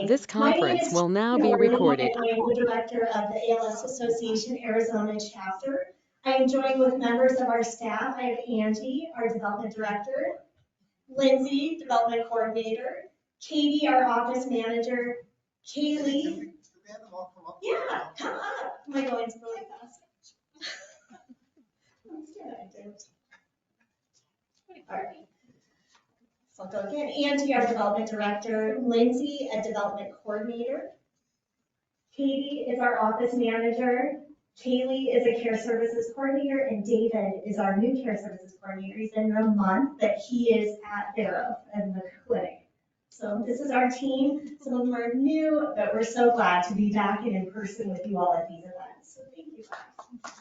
This My name conference is will now be Jeremy, recorded. and I am the director of the ALS Association Arizona chapter. I am joined with members of our staff. I have Angie, our development director, Lindsay, development coordinator, Katie, our office manager, Kaylee. Yeah, come up. Am I going really fast? All right. So I'll go again. Angie, our development director, Lindsay, a development coordinator. Katie is our office manager. Kaylee is a care services coordinator, and David is our new care services coordinator. He's in the month that he is at Barrow in the clinic. So this is our team. Some of them are new, but we're so glad to be back and in person with you all at these events. So thank you, guys.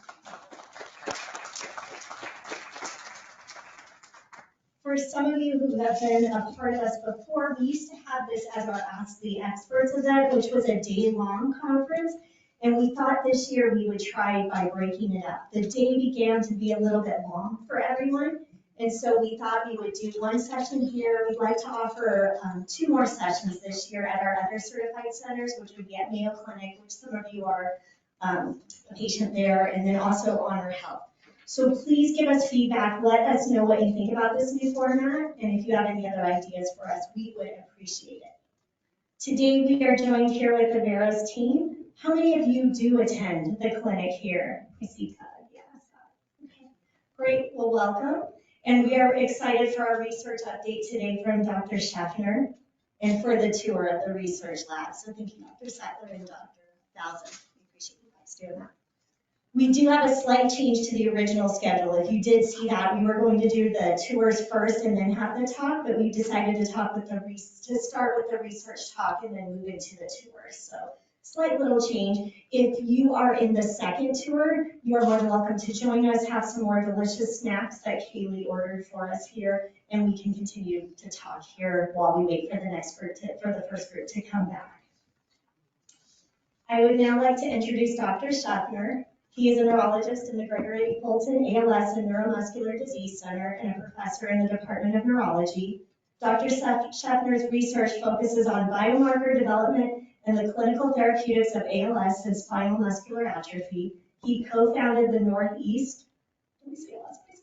For some of you who have been a part of us before, we used to have this as our Ask the Experts event, which was a day-long conference. And we thought this year we would try by breaking it up. The day began to be a little bit long for everyone. And so we thought we would do one session here. We'd like to offer 2 more sessions this year at our other certified centers, which would be at Mayo Clinic, which some of you are a patient there, and then also Honor Health. So please give us feedback. Let us know what you think about this new format. And if you have any other ideas for us, we would appreciate it. Today we are joined here with the Barrows team. How many of you do attend the clinic here? I see Todd, yes. Okay. Great, well, welcome. And we are excited for our research update today from Dr. Shefner and for the tour of the research lab. So thank you, Dr. Sattler and Dr. Bowser. We appreciate you guys doing that. We do have a slight change to the original schedule. If you did see that, we were going to do the tours first and then have the talk, but we decided to start with the research talk and then move into the tours. So slight little change. If you are in the second tour, you are more than welcome to join us, have some more delicious snacks that Kaylee ordered for us here, and we can continue to talk here while we wait for the next group for the first group to come back. I would now like to introduce Dr. Shefner. He is a neurologist in the Gregory Fulton ALS and Neuromuscular Disease Center and a professor in the Department of Neurology. Dr. Shefner's research focuses on biomarker development and the clinical therapeutics of ALS and spinal muscular atrophy. He co-founded the Northeast, let me see ALS, please.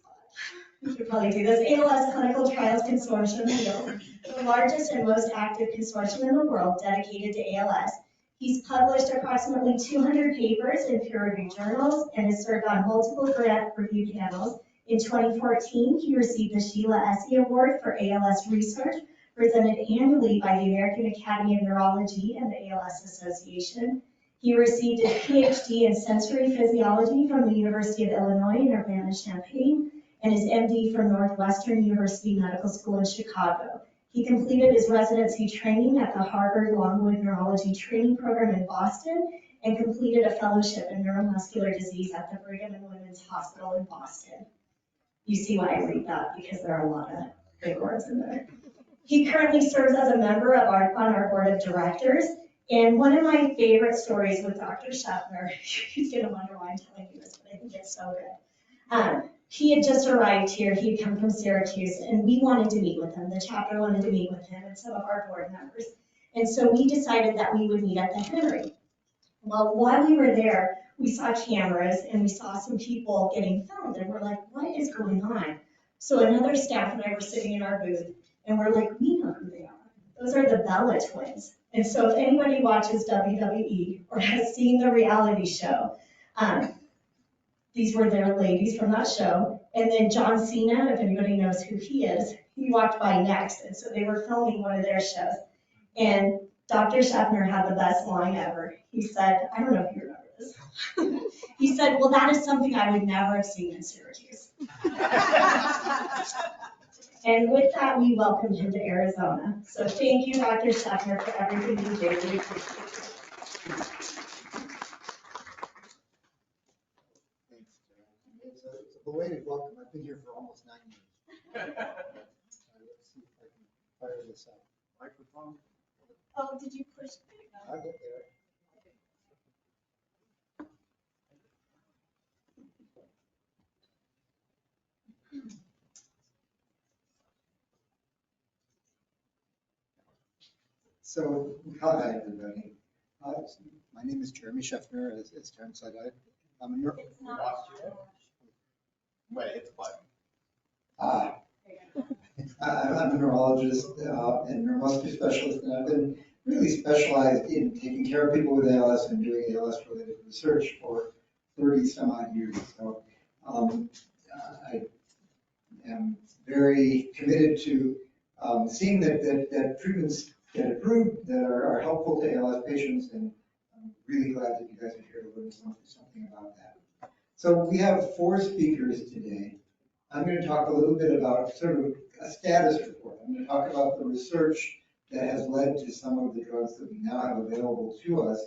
You should probably do this, ALS Clinical Trials Consortium, the largest and most active consortium in the world dedicated to ALS. He's published approximately 200 papers in peer-reviewed journals and has served on multiple grant review panels. In 2014, he received the Sheila Essey Award for ALS research, presented annually by the American Academy of Neurology and the ALS Association. He received a PhD in sensory physiology from the University of Illinois in Urbana-Champaign and his MD from Northwestern University Medical School in Chicago. He completed his residency training at the Harvard Longwood Neurology Training Program in Boston and completed a fellowship in neuromuscular disease at the Brigham and Women's Hospital in Boston. You see why I read that, because there are a lot of big words in there. He currently serves as a member of on our board of directors. And one of my favorite stories with Dr. Shefner, he's going to wonder why I'm telling you this, but I think it's so good. He had just arrived here. He had come from Syracuse, and we wanted to meet with him. The chapter wanted to meet with him and some of our board members. And so we decided that we would meet at the Henry. Well, while we were there, we saw cameras and we saw some people getting filmed, and we're like, what is going on? So another staff and I were sitting in our booth, and we're like, we know who they are. Those are the Bella twins. And so if anybody watches WWE or has seen the reality show, these were their ladies from that show. And then John Cena, if anybody knows who he is, he walked by next. And so they were filming one of their shows. And Dr. Shefner had the best line ever. He said, I don't know if you remember this. He said, well, that is something I would never have seen in Syracuse. And with that, we welcomed him to Arizona. So thank you, Dr. Shefner, for everything you do. We appreciate it. It's a belated welcome. I've been here for almost 9 years. Let's see if I can fire this up. Microphone. Oh, did you push? I'll get there. So, hi everybody. My name is Jeremy Shefner, as Terrence said. I'm a neuro. It's not. Wait, it's what? I'm a neurologist and neuromuscular specialist, and I've been really specialized in taking care of people with ALS and doing ALS-related research for 30 some odd years. So I am very committed to seeing that treatments get approved that are helpful to ALS patients, and I'm really glad that you guys are here to learn something about that. So we have 4 speakers today. I'm going to talk a little bit about sort of a status report. I'm going to talk about the research that has led to some of the drugs that we now have available to us,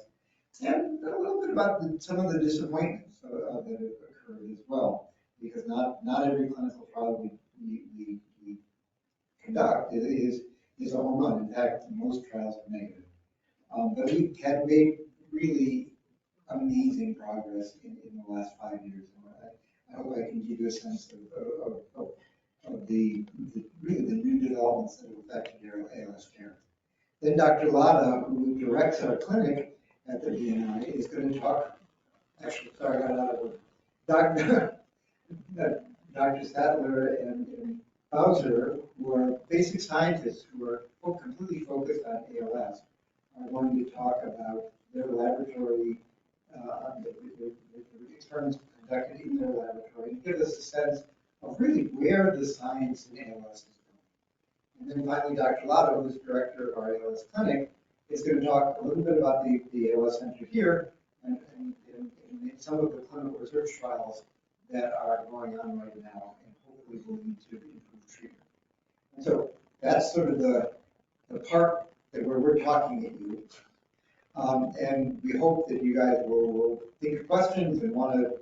and a little bit about some of the disappointments that have occurred as well, because not every clinical trial we conduct is a home run. In fact, most trials are negative. But we have made really amazing progress in the last 5 years. I hope I can give you a sense of the really the new developments that have affected ALS care. Then Dr. Ladha, who directs our clinic at the BNI, is going to talk. Actually, sorry, I got out of order. Dr. Sattler and Bowser, who are basic scientists who are completely focused on ALS, are going to talk about their laboratory, the experiments conducted in their laboratory, and give us a sense of really where the science in ALS is going. And then finally, Dr. Ladha, who is director of our ALS clinic, is going to talk a little bit about the ALS Center here and some of the clinical research trials that are going on right now and hopefully will lead to improved treatment. And so that's sort of the part that we're talking at you. And we hope that you guys will think of questions and want to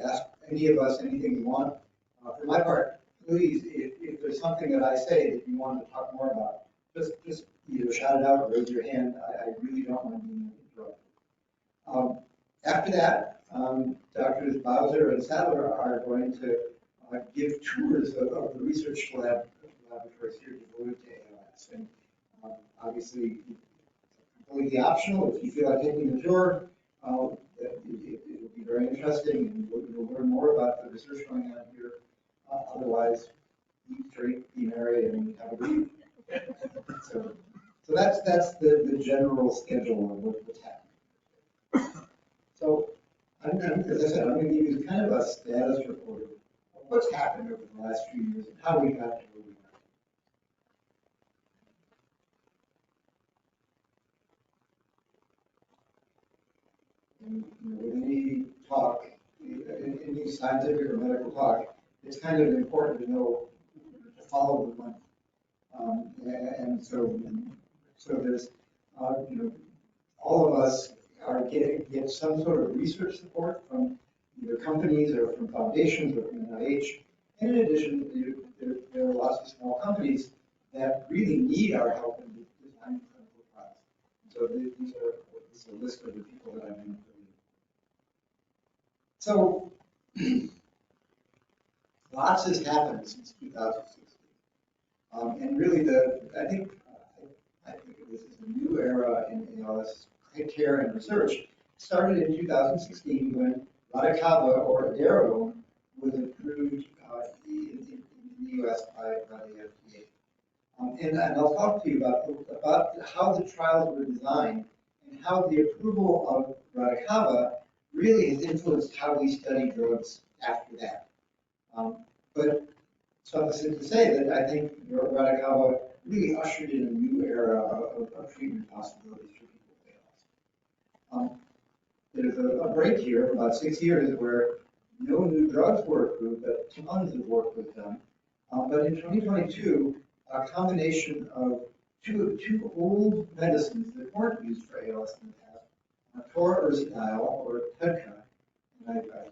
ask any of us anything you want. For my part, please, if there's something that I say that you want to talk more about, just either shout it out or raise your hand. I really don't want to be interrupted. After that, Drs. Bowser and Sattler are going to give tours of the research laboratories here devoted to ALS. And obviously, it's completely optional. If you feel like taking the tour, it will be very interesting, and you'll learn more about the research going on here. Otherwise, eat, drink, be merry, and have a good week. So that's the general schedule of what's happening. So, as I said, I'm going to give you kind of a status report of what's happened over the last few years and how we got to where we are. And with any talk, any scientific or medical talk, it's kind of important to know to follow the money. And so there's, all of us are get some sort of research support from either companies or from foundations or from NIH. And in addition, there are lots of small companies that really need our help in designing clinical trials. So this is a list of the people that I've been including. So lots has happened since 2016. And really, I think this is a new era in ALS care and research. It started in 2016 when Radicava or Barrow was approved in the U.S. by the FDA. And I'll talk to you about how the trials were designed and how the approval of Radicava really has influenced how we study drugs after that. But suffice it to say that I think Radicava really ushered in a new era of treatment possibilities for people with ALS. There's a break here, about 6 years, where no new drugs were approved, but tons of work was done. But in 2022, a combination of two old medicines that weren't used for ALS in the past, toferson or TEDCA, and I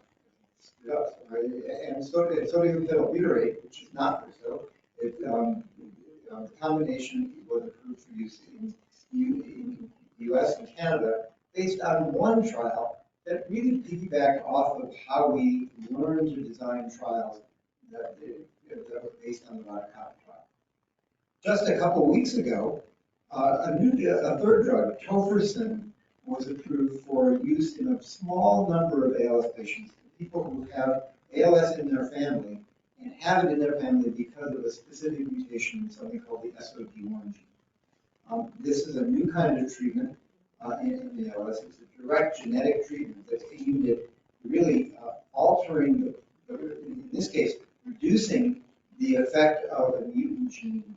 screwed up, right? And sodium phenylbutyrate, which is not so. The combination was approved for use in the U.S. and Canada based on one trial that really piggybacked off of how we learned to design trials that was based on the Radicava trial. just a couple weeks ago, a third drug, toferson, was approved for use in a small number of ALS patients, people who have ALS in their family and have it in their family because of a specific mutation in something called the SOD1 gene. This is a new kind of treatment in ALS. It's a direct genetic treatment that's aimed at really altering, in this case, reducing the effect of a mutant gene.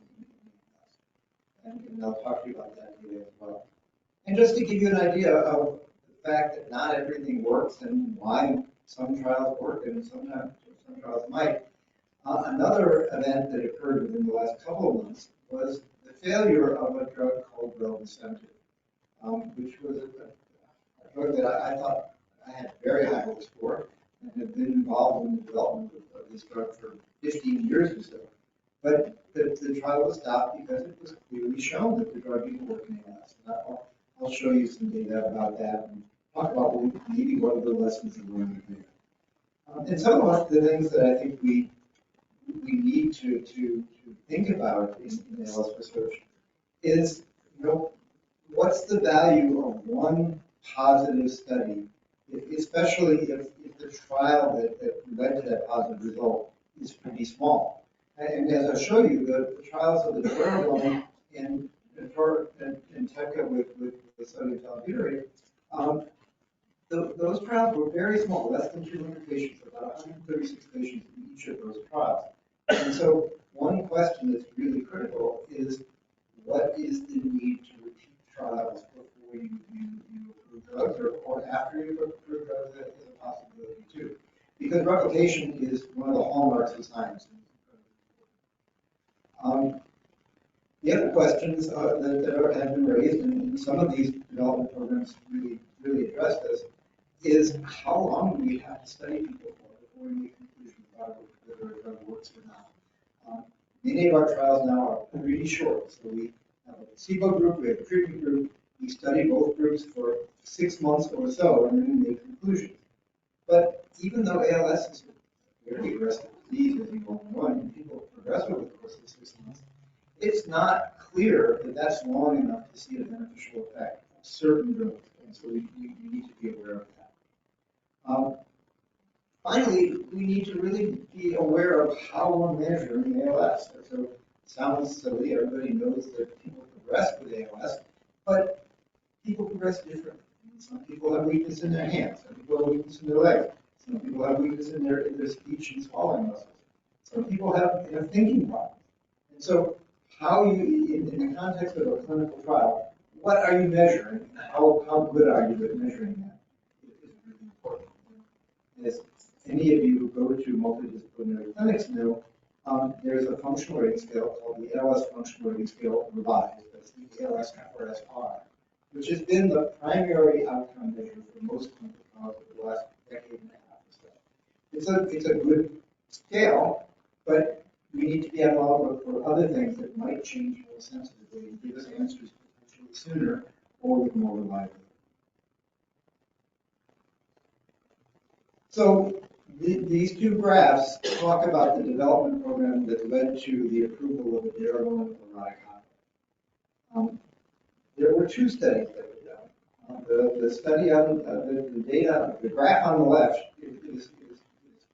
And I'll talk to you about that today as well. And just to give you an idea of the fact that not everything works and why some trials work and sometimes some trials might, another event that occurred within the last couple of months was the failure of a drug called reldesemtiv, which was a drug that I thought I had very high hopes for and have been involved in the development of this drug for 15 years or so. But the trial was stopped because it was clearly shown that the drug didn't work in ALS. I'll show you some data about that and talk about maybe what are the lessons that we're learning there. And some of the things that I think we need to think about in ALS research is, what's the value of one positive study, especially if the trial that led to that positive result is pretty small. And as I'll show you, the trials of the Barrows and TEPCA with sodium talbutyrate, those trials were very small, less than 200 patients, about 136 patients in each of those trials. And so one question that's really critical is, what is the need to repeat trials before you approve drugs or after you approve drugs? That is a possibility too. Because replication is one of the hallmarks of science. The other questions that have been raised, and some of these development programs really address this, is how long do we have to study people for before we make conclusions about whether a drug works or not? Many of our trials now are really short. So we have a placebo group, we have a treatment group, we study both groups for 6 months or so, and then we make conclusions. But even though ALS is a very aggressive disease, as you all know, and people progress over the course of 6 months, it's not clear that that's long enough to see a beneficial effect of certain drugs, and so we need to be aware of that. Finally, we need to really be aware of how we're measuring ALS. So it sounds silly, everybody knows that people progress with ALS, but people progress differently. Some people have weakness in their hands, some people have weakness in their legs, some people have weakness in their speech and swallowing muscles. Some people have thinking problems. And so how you, in the context of a clinical trial, what are you measuring? How good are you at measuring that? It is really important. As any of you who go to multidisciplinary clinics know, there's a functional rating scale called the ALS Functional Rating Scale Revised. That's the ALS-FRS-R, which has been the primary outcome measure for most clinical trials over the last decade and a half or so. It's a good scale, but we need to be able to look for other things that might change more sensitively and give us answers potentially sooner or with more reliability. So these two graphs talk about the development program that led to the approval of edaravone or radicava. There were two studies that were done. The study on the data, the graph on the left is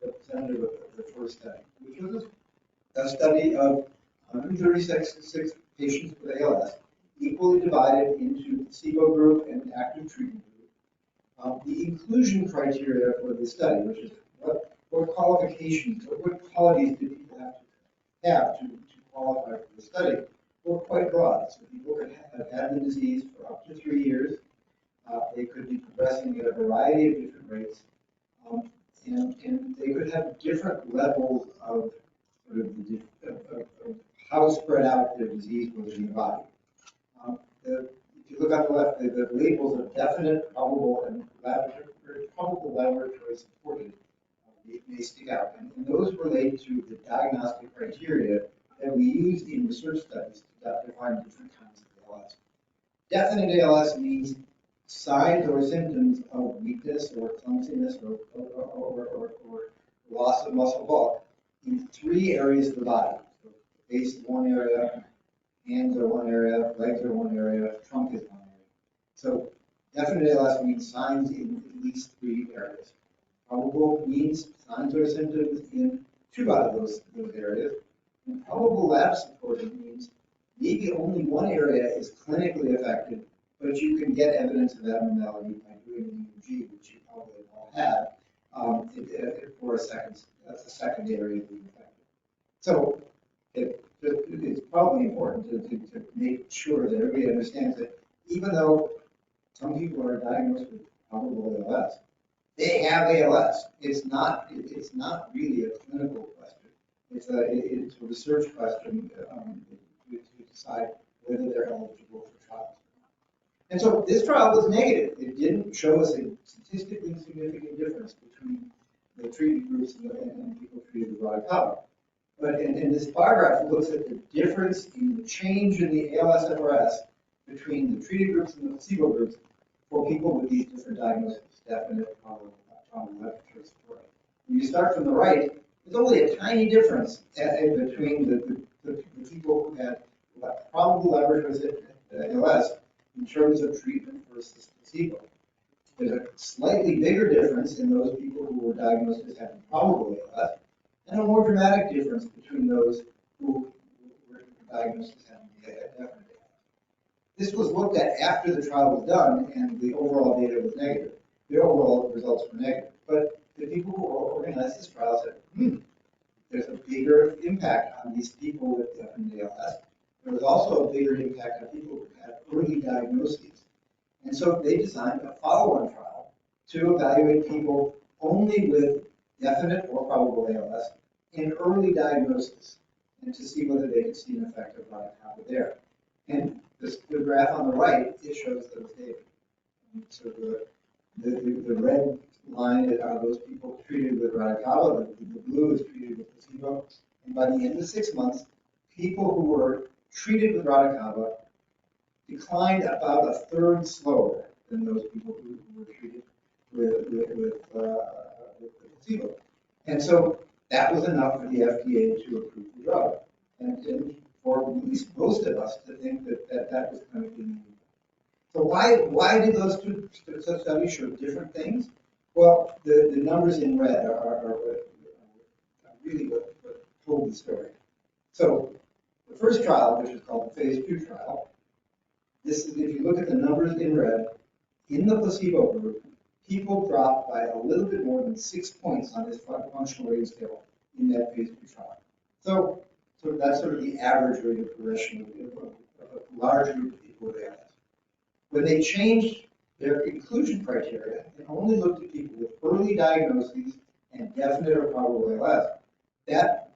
representative of the first study, which was a study of 136 patients with ALS, equally divided into placebo group and active treatment group. The inclusion criteria for the study, which is what qualifications, what qualities do people have to qualify for the study, were quite broad. So people could have had the disease for up to 3 years. They could be progressing at a variety of different rates, and they could have different levels of how spread out their disease was in the body. If you look on the left, the labels of definite, probable, and laboratory supported may stick out. And those relate to the diagnostic criteria that we use in research studies to define different kinds of ALS. Definite ALS means signs or symptoms of weakness or clumsiness or loss of muscle bulk in 3 areas of the body. So the base is one area, hands are one area, legs are one area, trunk is one area. So definite ALS means signs in at least 3 areas. Probable means signs or symptoms in 2 out of those areas. And probable lab supported means maybe only one area is clinically affected, but you can get evidence of abnormality by doing an EMG, which you probably all have, for a second area being affected. So it's probably important to make sure that everybody understands that even though some people are diagnosed with probable ALS, they have ALS. It's not really a clinical question. It's a research question to decide whether they're eligible for trials. And so this trial was negative. It didn't show us a statistically significant difference between the treated groups and people treated with Radicava. But in this bar graph, it looks at the difference in the change in the ALSFRS between the treated groups and the placebo groups for people with these different diagnoses, definite, probable, support. When you start from the right, there's only a tiny difference between the people who had probable laboratory ALS in terms of treatment versus placebo. There's a slightly bigger difference in those people who were diagnosed as having probable ALS, and a more dramatic difference between those who were diagnosed as having definite ALS. This was looked at after the trial was done, and the overall data was negative. The overall results were negative. But the people who organized this trial said, there's a bigger impact on these people with definite ALS. There was also a bigger impact on people who had early diagnoses. And so they designed a follow-on trial to evaluate people only with definite or probable ALS in early diagnosis, and to see whether they could see an effect of Radicava there. And the graph on the right, it shows those data. So the red line are those people treated with Radicava, the blue is treated with placebo, and by the end of 6 months, people who were treated with Radicava declined about 1/3 slower than those people who were treated with placebo. And so that was enough for the FDA to approve the drug. And for at least most of us to think that was kind of meaningful. So why did those two studies show different things? Well, the numbers in red are really what told the story. So the first trial, which is called the phase 2 trial, this is, if you look at the numbers in red, in the placebo group, people dropped by a little bit more than 6 points on this functional rating scale in that phase 2 trial. So that's sort of the average rate of progression of a large group of people with ALS. When they changed their inclusion criteria and only looked at people with early diagnoses and definite or probable ALS, that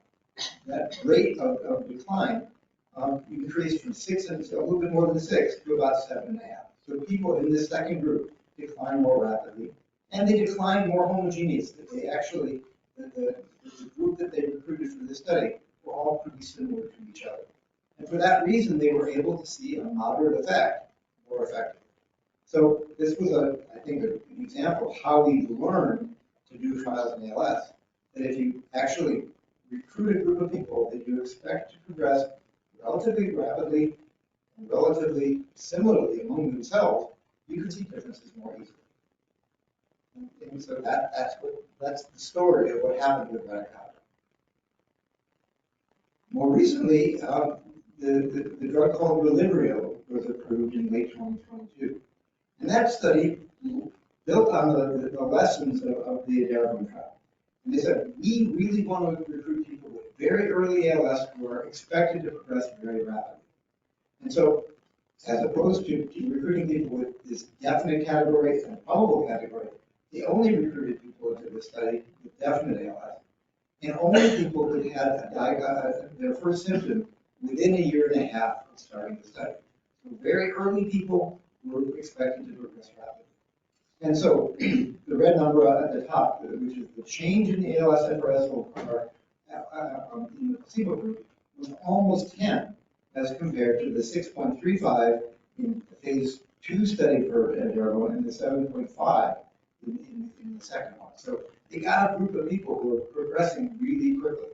rate of decline increased from 6 and a little bit more than 6 to about 7.5. So people in this second group declined more rapidly, and they declined more homogeneous. That they actually, the group that they recruited for this study were all pretty similar to each other. And for that reason, they were able to see a moderate effect more effectively. So this was, I think, an example of how we learn to do trials in ALS. That if you actually recruit a group of people that you expect to progress relatively rapidly and relatively similarly among themselves, you can see differences more easily. And so that's the story of what happened with Radicava. More recently, the drug called Relivrio was approved in late 2022. And that study built on the lessons of the Adaragon trial. And they said, we really want to recruit people with very early ALS who are expected to progress very rapidly. And so, as opposed to recruiting people with this definite category and probable category, they only recruited people into the study with definite ALS. And only people who had their first symptom within 1.5 years of starting the study. So very early people were expected to progress rapidly. And so the red number at the top, which is the change in the ALSFRS in the placebo group, was almost 10 as compared to the 6.35 in the phase 2 study for Adaragon and the 7.5 in the second one. So they got a group of people who were progressing really quickly.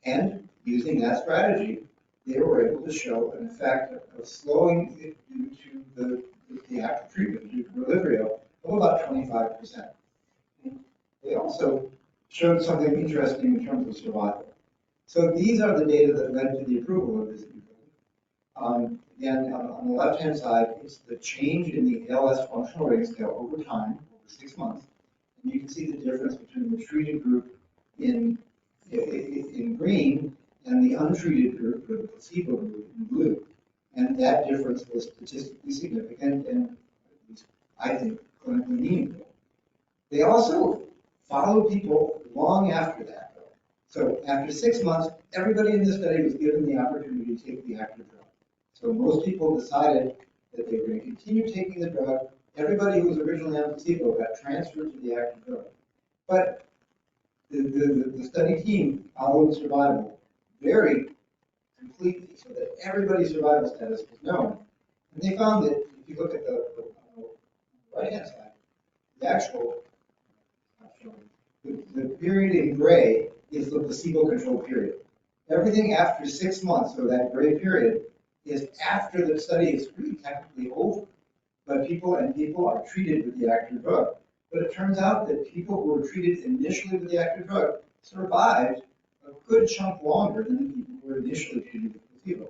And using that strategy, they were able to show an effect of slowing it due to the active treatment, due to Relyvrio, of about 25%. They also showed something interesting in terms of survival. So these are the data that led to the approval of this new drug. Again, on the left-hand side, it's the change in the ALS functional rating scale over time, over 6 months. And you can see the difference between the treated group in green and the untreated group, or the placebo group, in blue. And that difference was statistically significant and, at least I think, clinically meaningful. They also followed people long after that, though. So after 6 months, everybody in the study was given the opportunity to take the active drug. So most people decided that they were going to continue taking the drug. Everybody who was originally on placebo got transferred to the active drug. But the study team followed survival very completely so that everybody's survival status was known. And they found that if you look at the right-hand side, the actual, the period in gray is the placebo-controlled period. Everything after 6 months, so that gray period, is after the study is really technically over. But people are treated with the active drug. But it turns out that people who were treated initially with the active drug survived a good chunk longer than the people who were initially treated with placebo.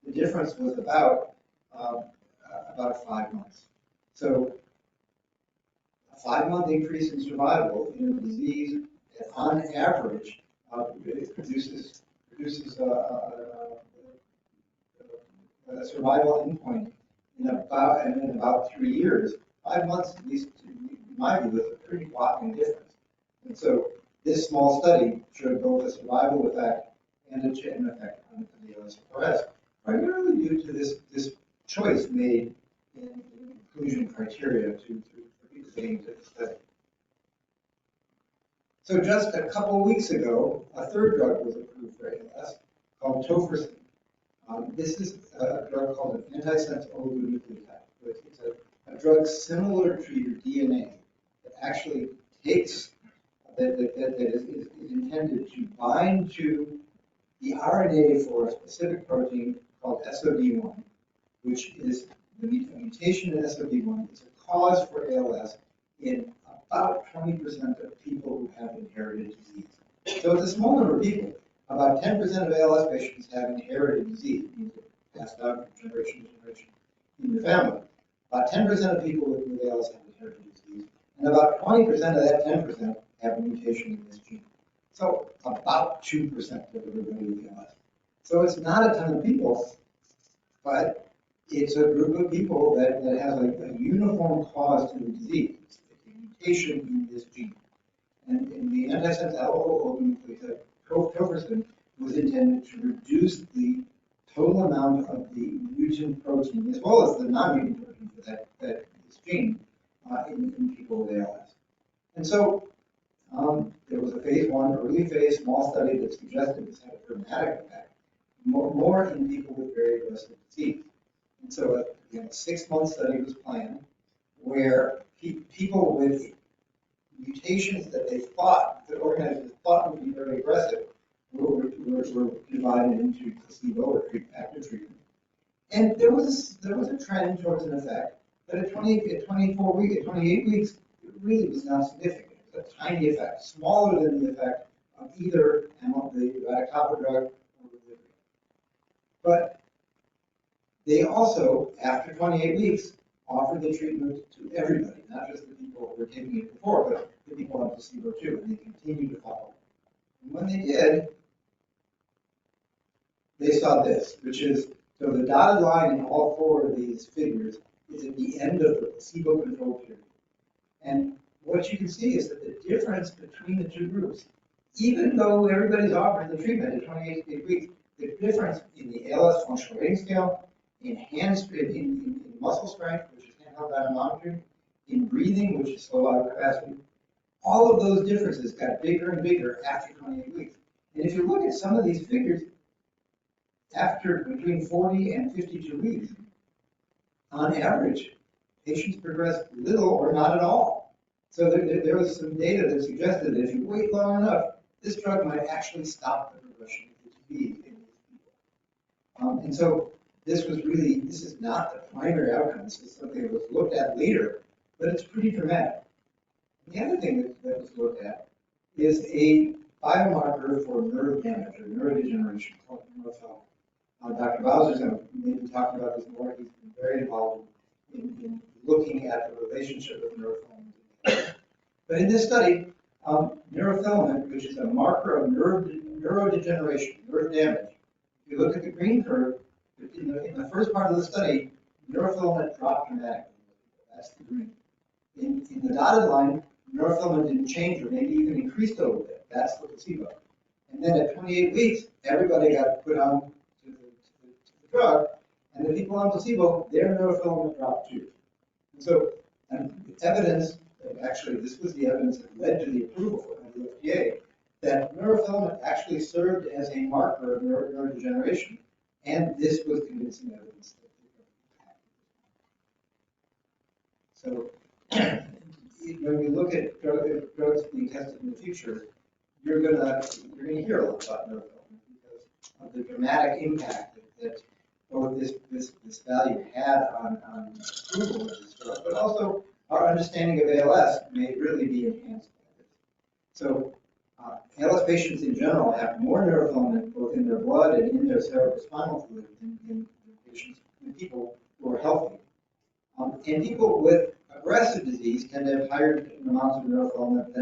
The difference was about 5 months. So a 5-month increase in survival in a disease that on average produces a survival endpoint in about 3 years. 5 months, at least in my view, is a pretty whopping difference. And so this small study showed both a survival effect and an effect on the ALSFRS, primarily due to this choice made in inclusion criteria for people getting into the study. So just a couple weeks ago, a third drug was approved for ALS called toferson. This is a drug called an antisense oligonucleotide. It's a drug similar to your DNA that actually takes, that is intended to bind to the RNA for a specific protein called SOD1, which is the mutation in SOD1 is a cause for ALS in about 20% of people who have inherited disease. So it's a small number of people. About 10% of ALS patients have inherited disease, means it passed down from generation to generation in the family. About 10% of people with ALS have inherited disease, and about 20% of that 10% have a mutation in this gene. So about 2% of everybody with ALS. So it's not a ton of people, but it's a group of people that has a uniform cause to the disease. It's a mutation in this gene. And in the antisense oligonucleotide, toferson was intended to reduce the total amount of the mutant protein, as well as the non-mutant protein for that this gene in people with ALS. And so there was a phase 1, early phase, small study that suggested this had a dramatic effect, more in people with very aggressive disease. And so a 6-month study was planned where people with mutations that they thought, that organizers thought would be very aggressive, were divided into placebo or active treatment. And there was a trend towards an effect, but at 28 weeks, it really was not significant. It was a tiny effect, smaller than the effect of either the radicava drug or Relyvrio. But they also, after 28 weeks, offered the treatment to everybody, not just the people who were taking it before, but the people on placebo too, and they continued to follow. And when they did, they saw this, which is, so the dotted line in all 4 of these figures is at the end of the placebo-controlled period. And what you can see is that the difference between the 2 groups, even though everybody's offered the treatment at 28 weeks, the difference in the ALS functional rating scale, in muscle strength, which is handheld dynamometry, in breathing, which is slow out capacity, all of those differences got bigger and bigger after 28 weeks. And if you look at some of these figures, after between 40 and 52 weeks, on average, patients progress little or not at all. So there was some data that suggested that if you wait long enough, this drug might actually stop the progression of the disease in these people. And so this is not the primary outcome. This is something that was looked at later, but it's pretty dramatic. The other thing that was looked at is a biomarker for nerve damage or neurodegeneration called neurofilament. Dr. Bowser's going to maybe talk about this more. He's been very involved in looking at the relationship with neurofilament. But in this study, neurofilament, which is a marker of neurodegeneration, nerve damage, if you look at the green curve, in the first part of the study, neurofilament dropped dramatically. That's the green. In the dotted line, neurofilament didn't change or maybe even increased a little bit. That's the placebo. And then at 28 weeks, everybody got put on to the drug, and the people on placebo, their neurofilament dropped too. And so, evidence, actually, this was the evidence that led to the approval of the FDA, that neurofilament actually served as a marker of neurodegeneration, and this was convincing evidence. So, when we look at drugs being tested in the future, you're gonna hear a lot about neurofilament because of the dramatic impact that both this value had on approval of this drug, but also our understanding of ALS may really be enhanced by this. So ALS patients in general have more neurofilament both in their blood and in their cerebrospinal fluid than patients, than people who are healthy. And people with aggressive disease tend to have higher amounts of neurofilament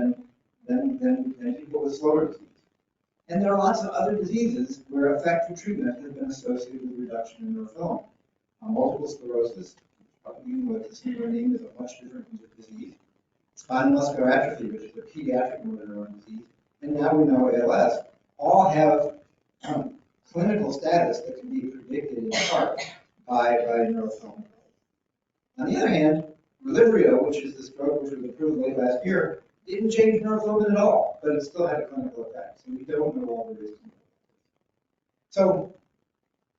than people with slower disease. And there are lots of other diseases where effective treatment has been associated with reduction in neurofilament. Multiple sclerosis, probably you know the similar name, is a much different disease. Spinal muscular atrophy, which is a pediatric motor neuron disease, and now we know ALS, all have clinical status that can be predicted in part by neurofilament. On the other hand, Relyvrio, which is this drug which was approved late last year, didn't change neurofilament at all, but it still had a clinical effect. So we don't know all there is to know. So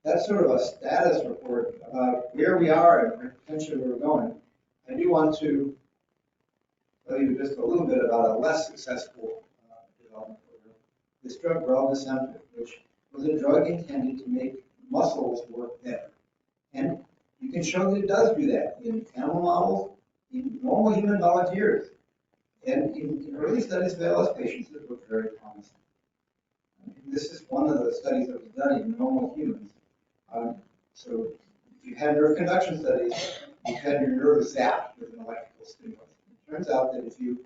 that's sort of a status report about where we are and potentially where we're going. I do want to tell you just a little bit about a less successful development program. This drug, reldesemtiv, which was a drug intended to make muscles work better. And you can show that it does do that in animal models, in normal human volunteers. And in early studies of ALS patients, it looked very promising. And this is one of the studies that was done in normal humans. So if you've had nerve conduction studies, you've had your nerve zapped with an electrical stimulus. It turns out that if you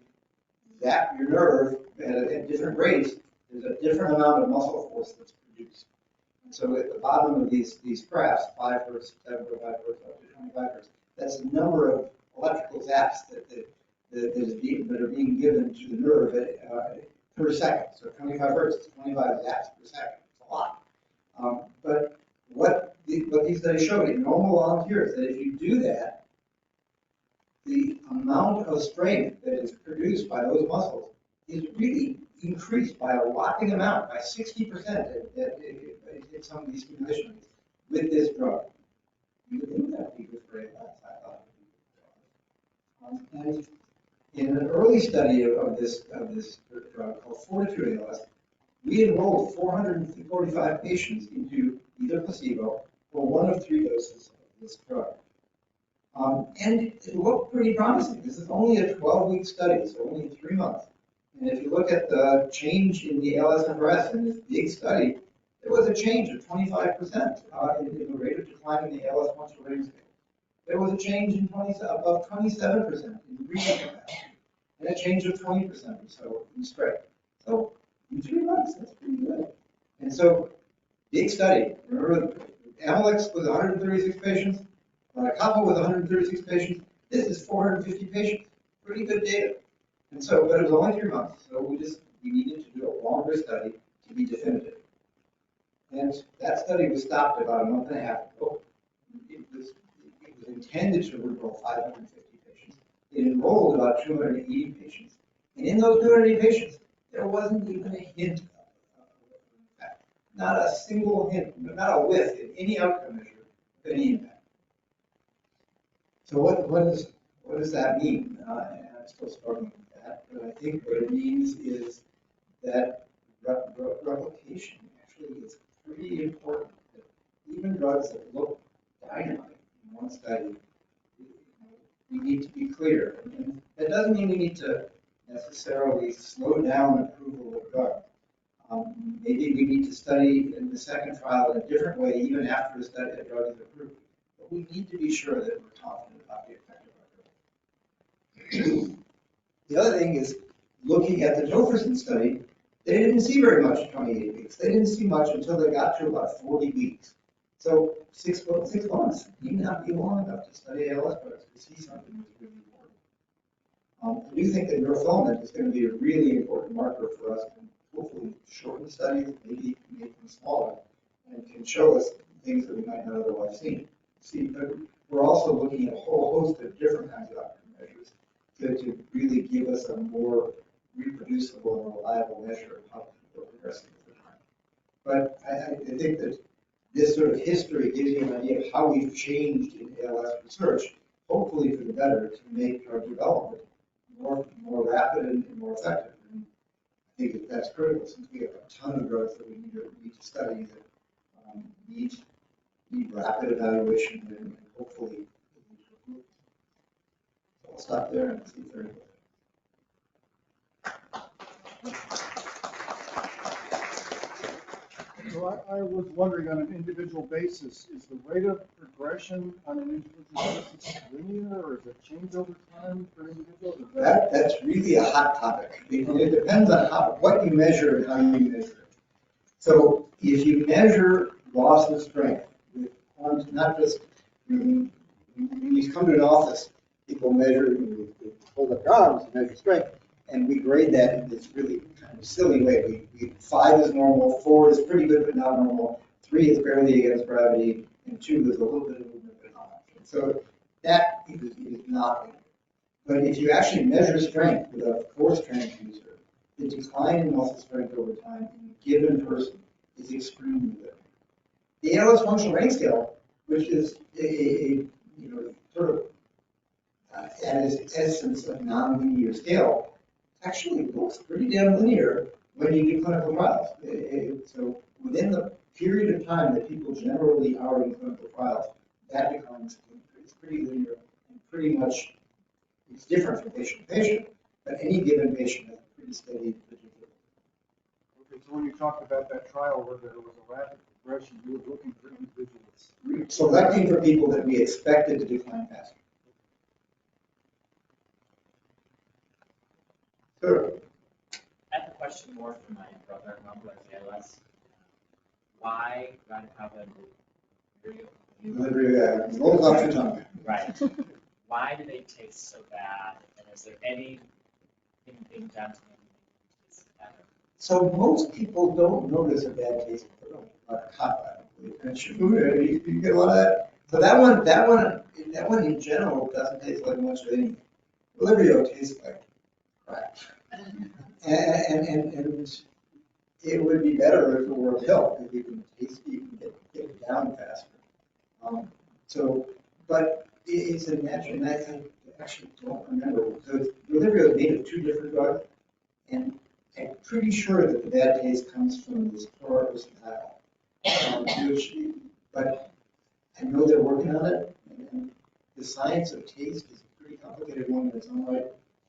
zap your nerve at different rates, there's a different amount of muscle force that's produced. And so at the bottom of these graphs, 5 hertz, 7.5 hertz, up to 25 hertz, that's the number of electrical zaps that are being given to the nerve per second. So 25 hertz is 25 zaps per second. It's a lot. But what these studies showed in normal volunteers, that if you do that, the amount of strength that is produced by those muscles is really increased by a whopping amount, by 60% in some of these stimulations with this drug. You would think that would be good for ALS. I thought it would be good for ALS. And in an early study of this drug called Fortitude ALS, we enrolled 445 patients into either placebo or one of 3 doses of this drug. And it looked pretty promising. This is only a 12-week study, so only 3 months. And if you look at the change in the ALS-FRS in this big study, there was a change of 25% in the rate of decline in the ALS functional rating scale. There was a change in above 27% in breathing capacity, and a change of 20% or so in strength. So in 3 months, that's pretty good. And so, big study. Remember, Amylyx was 136 patients, Kappa was 136 patients. This is 450 patients. Pretty good data. And so, but it was only 3 months, so we needed to do a longer study to be definitive. And that study was stopped about a month and a half ago. It was intended to enroll 550 patients. It enrolled about 280 patients. And in those 280 patients, there wasn't even a hint of impact. Not a single hint, not a whiff in any outcome measure of any impact. So what does that mean? I'm still struggling with that, but I think what it means is that replication actually is pretty important. even drugs that look dynamite in one study, we need to be clear. And that doesn't mean we need to necessarily slow down approval of drugs. Maybe we need to study in the second trial in a different way, even after a study a drug is approved. But we need to be sure that we're confident about the effect of our drug. The other thing is, looking at the toferson study, they didn't see very much at 28 weeks. They didn't see much until they got to about 40 weeks. So 6 months need not be long enough to study ALS drugs to see something that's really important. I do think that neurofilament is going to be a really important marker for us to hopefully shorten studies, maybe make them smaller, and can show us things that we might not otherwise see. But we're also looking at a whole host of different kinds of outcome measures to really give us a more reproducible and reliable measure of how people are progressing over time. But I think that this sort of history gives you an idea of how we've changed in ALS research, hopefully for the better, to make drug development more rapid and more effective. And I think that that's critical since we have a ton of drugs that we need to study that need rapid evaluation and hopefully. So I'll stop there and see if there are any questions. So I was wondering, on an individual basis, is the rate of progression on an individual basis linear, or is it change over time for individuals? That's really a hot topic. It depends on what you measure and how you measure it. So if you measure loss of strength, not just when you come to an office, people measure, they hold up their arms and measure strength, and we grade that in this really kind of silly way. 5 is normal, 4 is pretty good but not normal, 3 is barely against gravity, and 2 is a little bit of movement but not much. So that is not linear. But if you actually measure strength with a core strength user, the decline in muscle strength over time in a given person is extremely linear. The ALS functional rating scale, which is a sort of at its essence a non-linear scale, actually looks pretty damn linear when you do clinical trials. So within the period of time that people generally are in clinical trials, that becomes pretty linear and pretty much, it's different from patient to patient, but any given patient has a pretty steady predictability. Okay, so when you talked about that trial where there was a rapid progression, you were looking for individuals. We're selecting for people that we expected to decline faster. Sure. I have a question more for my brother-in-law who has ALS. Why have Delivery, rolls off your tongue. Right. Why do they taste so bad? And is there anything being done to them to taste better? So most people don't notice a bad taste for a cop. You get a lot of that. So that one in general doesn't taste like much of anything. Olivio tastes like crap. And it would be better if it were a pill, because you can taste, you can get it down faster. But it's a natural, and I actually don't remember. So Olivio is made of 2 different drugs, and I'm pretty sure that the bad taste comes from this toferson, but I know they're working on it, and the science of taste is a pretty complicated one in its own right.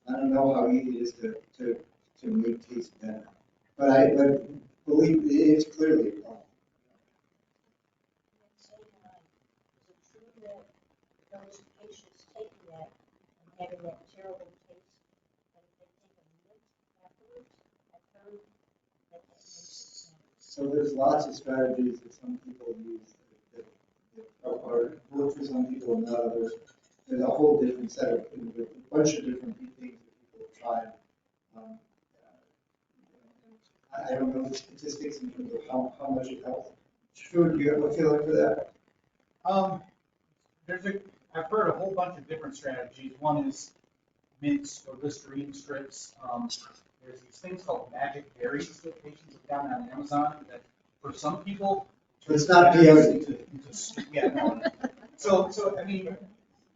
I don't know how easy it is to make taste better, but I believe it's clearly a problem. Is it true that those patients taking that and having that terrible taste, that if they take a minute afterwards, I've heard that makes it better? So there's lots of strategies that some people use that are work for some people and not others. There's a whole different set of, a bunch of different things that people have tried. I don't know the statistics in terms of how much it helps. Shafeeq, do you have a feeling for that? I've heard a whole bunch of different strategies. One is mints or Listerine strips. There's these things called magic berries that patients have gotten on Amazon that for some people. It's not peyote. Yeah, no. So I mean,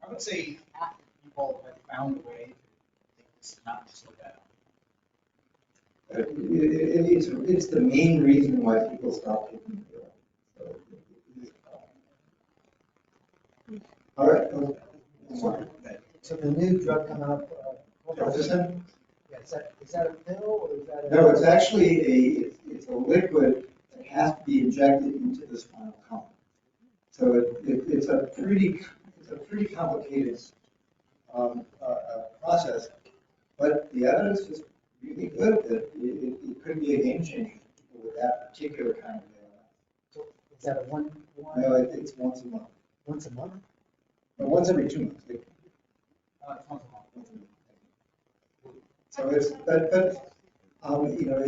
I would say half the people have found a way to make this not so bad. It's the main reason why people stop taking the pill. So All right. Sorry. So the new drug coming up, Toferson? yeah, is that a pill or is that a? No, it's actually it's a liquid that has to be injected into the spinal column. So it's a pretty complicated process, but the evidence is really good that it could be a game changer for people with that particular kind of ALS. So is that a one, No, it's once a month, once a month? or once every 2 months. It's once a month. So it's, you know,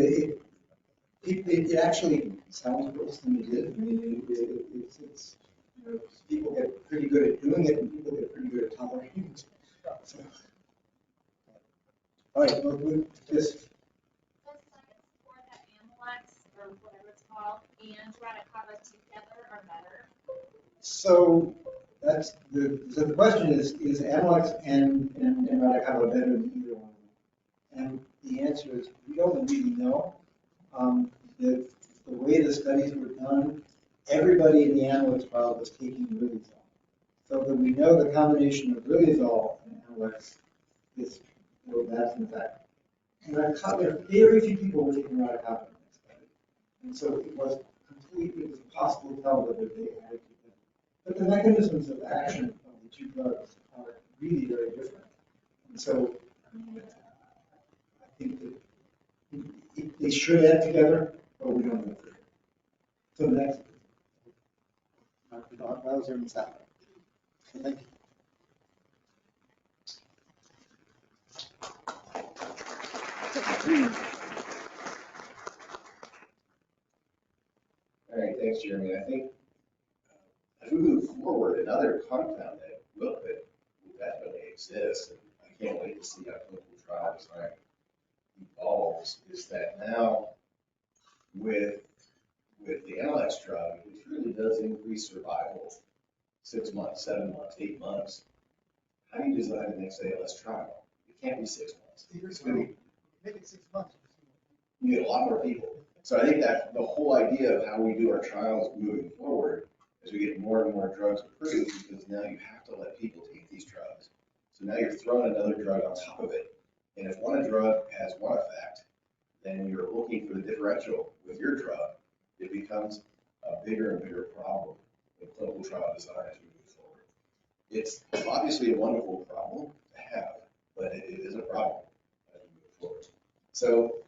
it actually sounds worse than it is. I mean, it's, you know, people get pretty good at doing it and people get pretty good at tolerating it. So, all right, well, we just, The science for that Amylex, or whatever it's called, and radicava together are better. so that's so the question is Amylex and radicava better than either one? And the answer is we don't really know. The way the studies were done, everybody in the Amylex trial was taking riluzole. So that we know the combination of riluzole and Amylex is, you know, that's in fact. And very few people were taking radicava in that study. And so it was impossible to tell whether they had it. But the mechanisms of action of the two drugs are really very different. And so I think that they should add together, but we don't know for sure. So next. Barrows and Sattler. Thank you. All right, thanks, Jeremy. I think as we move forward, another compound that will definitely exist, and I can't wait to see how clinical trial design evolves, is that now with the NLX drug, which really does increase survival, 6 months, 7 months, 8 months. How do you design the next ALS trial? It can't be 6 months. It's going to be, Make it 6 months. you get a lot more people. So I think that the whole idea of how we do our trials moving forward is we get more and more drugs approved, because now you have to let people take these drugs. So now you're throwing another drug on top of it. And if one drug has one effect, then you're looking for the differential with your drug. It becomes a bigger and bigger problem in clinical trial design as we move forward. It's obviously a wonderful problem to have, but it is a problem as we move forward. So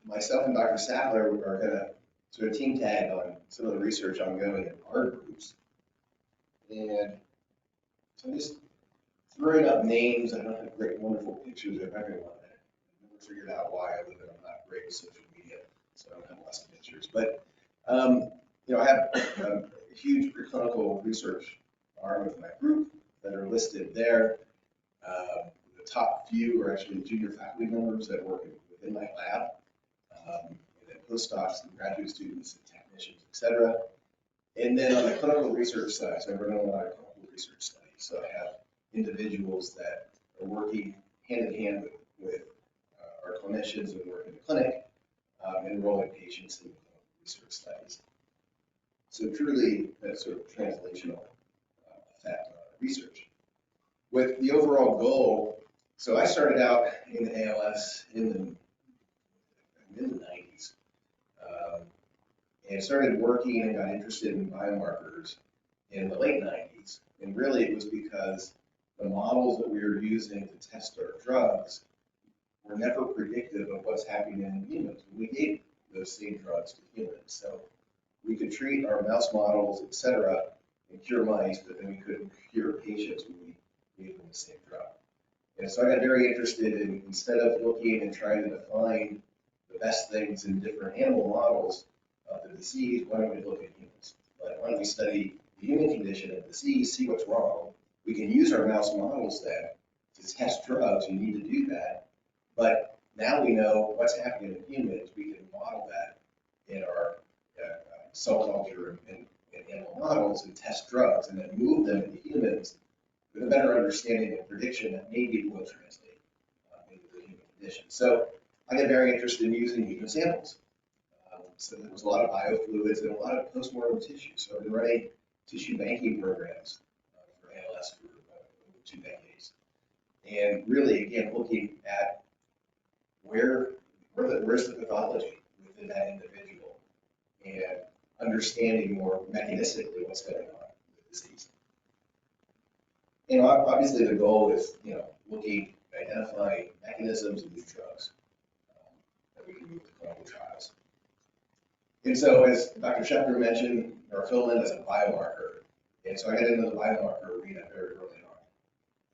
myself and Dr. Sattler are going to sort of team tag on some of the research ongoing in our groups. And so I'm just throwing up names. I don't have great, wonderful pictures of everyone. I never figured out why, other than I'm not great with social media, so I don't have lots of pictures. But, you know, I have a huge preclinical research arm of my group that are listed there. The top few are actually junior faculty members that work within my lab, and then postdocs and graduate students and technicians, et cetera. And then on the clinical research side, so I've run a lot of clinical research studies. So I have individuals that are working hand in hand with our clinicians and work in the clinic, enrolling patients in clinical research studies. So truly, that sort of translational effect on our research. With the overall goal, so I started out in ALS in the mid-90s, and started working and got interested in biomarkers in the late 90s. And really it was because the models that we were using to test our drugs were never predictive of what's happening in humans. We gave those same drugs to humans. So we could treat our mouse models, et cetera, and cure mice, but then we couldn't cure patients when we gave them the same drug. And so I got very interested in, instead of looking and trying to define the best things in different animal models of the disease, why don't we look at humans? Like, why don't we study the human condition of disease, see what's wrong? We can use our mouse models then to test drugs. You need to do that. But now we know what's happening in humans. We can model that in our cell culture and animal models and test drugs and then move them into humans with a better understanding and prediction that maybe will translate into the human condition. So I got very interested in using human samples. So there was a lot of biofluids and a lot of postmortem tissue. So I've been running tissue banking programs for ALS And really, again, looking at where's the pathology within that individual and understanding more mechanistically what's going on with the disease. You know, obviously the goal is, looking, identifying mechanisms of these drugs that we can move to clinical trials. And so, as Dr. Shefner mentioned, neurofilament is a biomarker. And so I got into the biomarker arena very early on.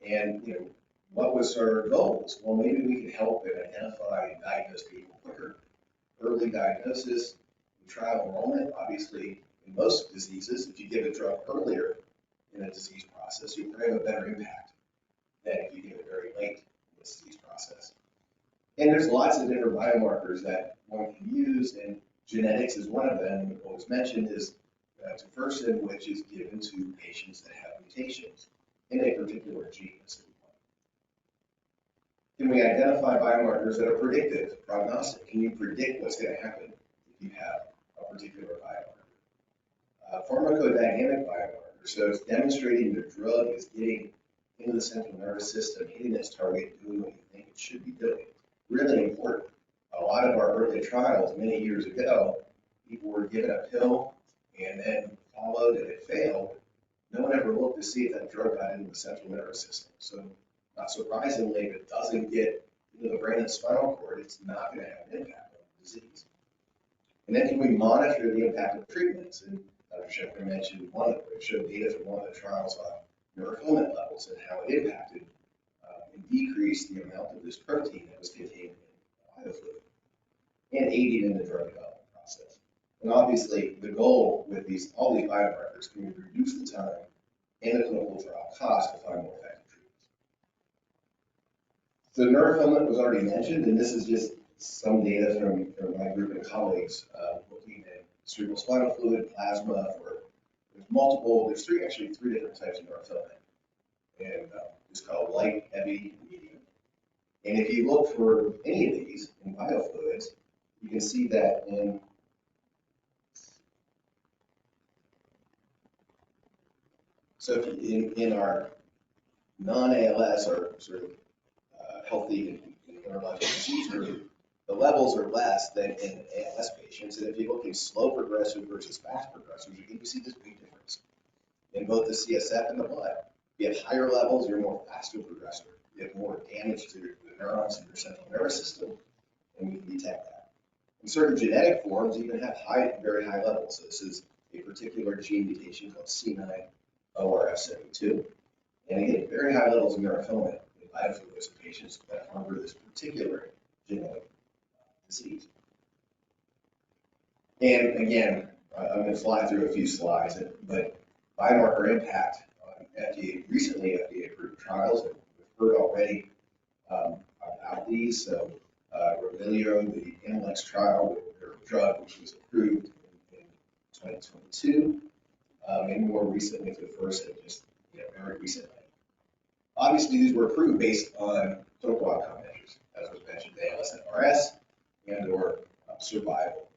And, what was our goals? Well, maybe we could help and identify and diagnose people quicker. Early diagnosis, trial enrollment, obviously, in most diseases, if you give a drug earlier in a disease process, you'll have a better impact than if you give it very late in the disease process. And there's lots of different biomarkers that one can use, and genetics is one of them. What was mentioned is toferson, which is given to patients that have mutations in a particular gene. Can we identify biomarkers that are predictive, prognostic? Can you predict what's going to happen if you have a particular biomarker? Pharmacodynamic biomarker, so it's demonstrating the drug is getting into the central nervous system, hitting its target, doing what you think it should be doing. Really important. A lot of our early trials many years ago, people were given a pill and then followed and it failed. No one ever looked to see if that drug got into the central nervous system. So not surprisingly, if it doesn't get into the brain and spinal cord, it's not going to have an impact on the disease. And then can we monitor the impact of treatments? And Dr. Shefner mentioned showed data from one of the trials on neurofilament levels and how it impacted and decreased the amount of this protein that was contained in biofluid and aiding in the drug development process. And obviously, the goal with all these biomarkers can we reduce the time and the clinical trial cost to find more effective treatments. So neurofilament was already mentioned, and this is just some data from my group and colleagues looking at cerebral spinal fluid, plasma, there's three different types of neurofilament. And it's called light, heavy, and medium. And if you look for any of these in biofluids, you can see that in our non-ALS or sort of healthy and neurological disease group, the levels are less than in ALS patients. And if you look in slow progressive versus fast progressive, you can see this big difference in both the CSF and the blood. You have higher levels, you're more faster progressor. You have more damage to the neurons in your central nervous system, and we can detect that. And certain genetic forms even have very high levels. So this is a particular gene mutation called C9orf72. And again, very high levels of neurofilament in biofluids in patients that harbor this particular genetic disease. And again, I'm going to fly through a few slides, but biomarker impact on recently FDA approved trials that we've heard already about these. So Revelio, the Amylyx trial, their drug, which was approved in 2022, and more recently toferson, just very recently. Obviously, these were approved based on clinical outcome measures, as was mentioned, ALS-FRS and/or survival.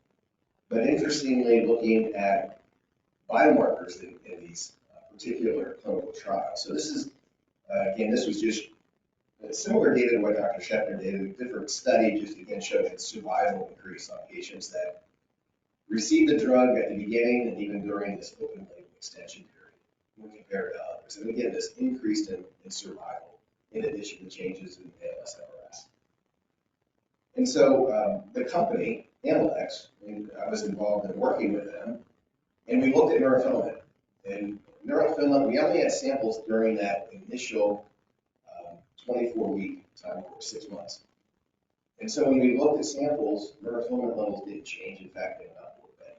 But interestingly, looking at biomarkers in these particular clinical trials. So this is, again, this was just similar data to what Dr. Shefner did. A different study just again showed that survival increased on patients that received the drug at the beginning and even during this open label extension period when compared to others. And again, this increased in survival in addition to changes in ALS-FRS. And so the company, Amylyx, I was involved in working with them, and we looked at neurofilament. And neurofilament, we only had samples during that initial 24-week time course, 6 months. And so when we looked at samples, neurofilament levels didn't change. In fact, they went up a little bit.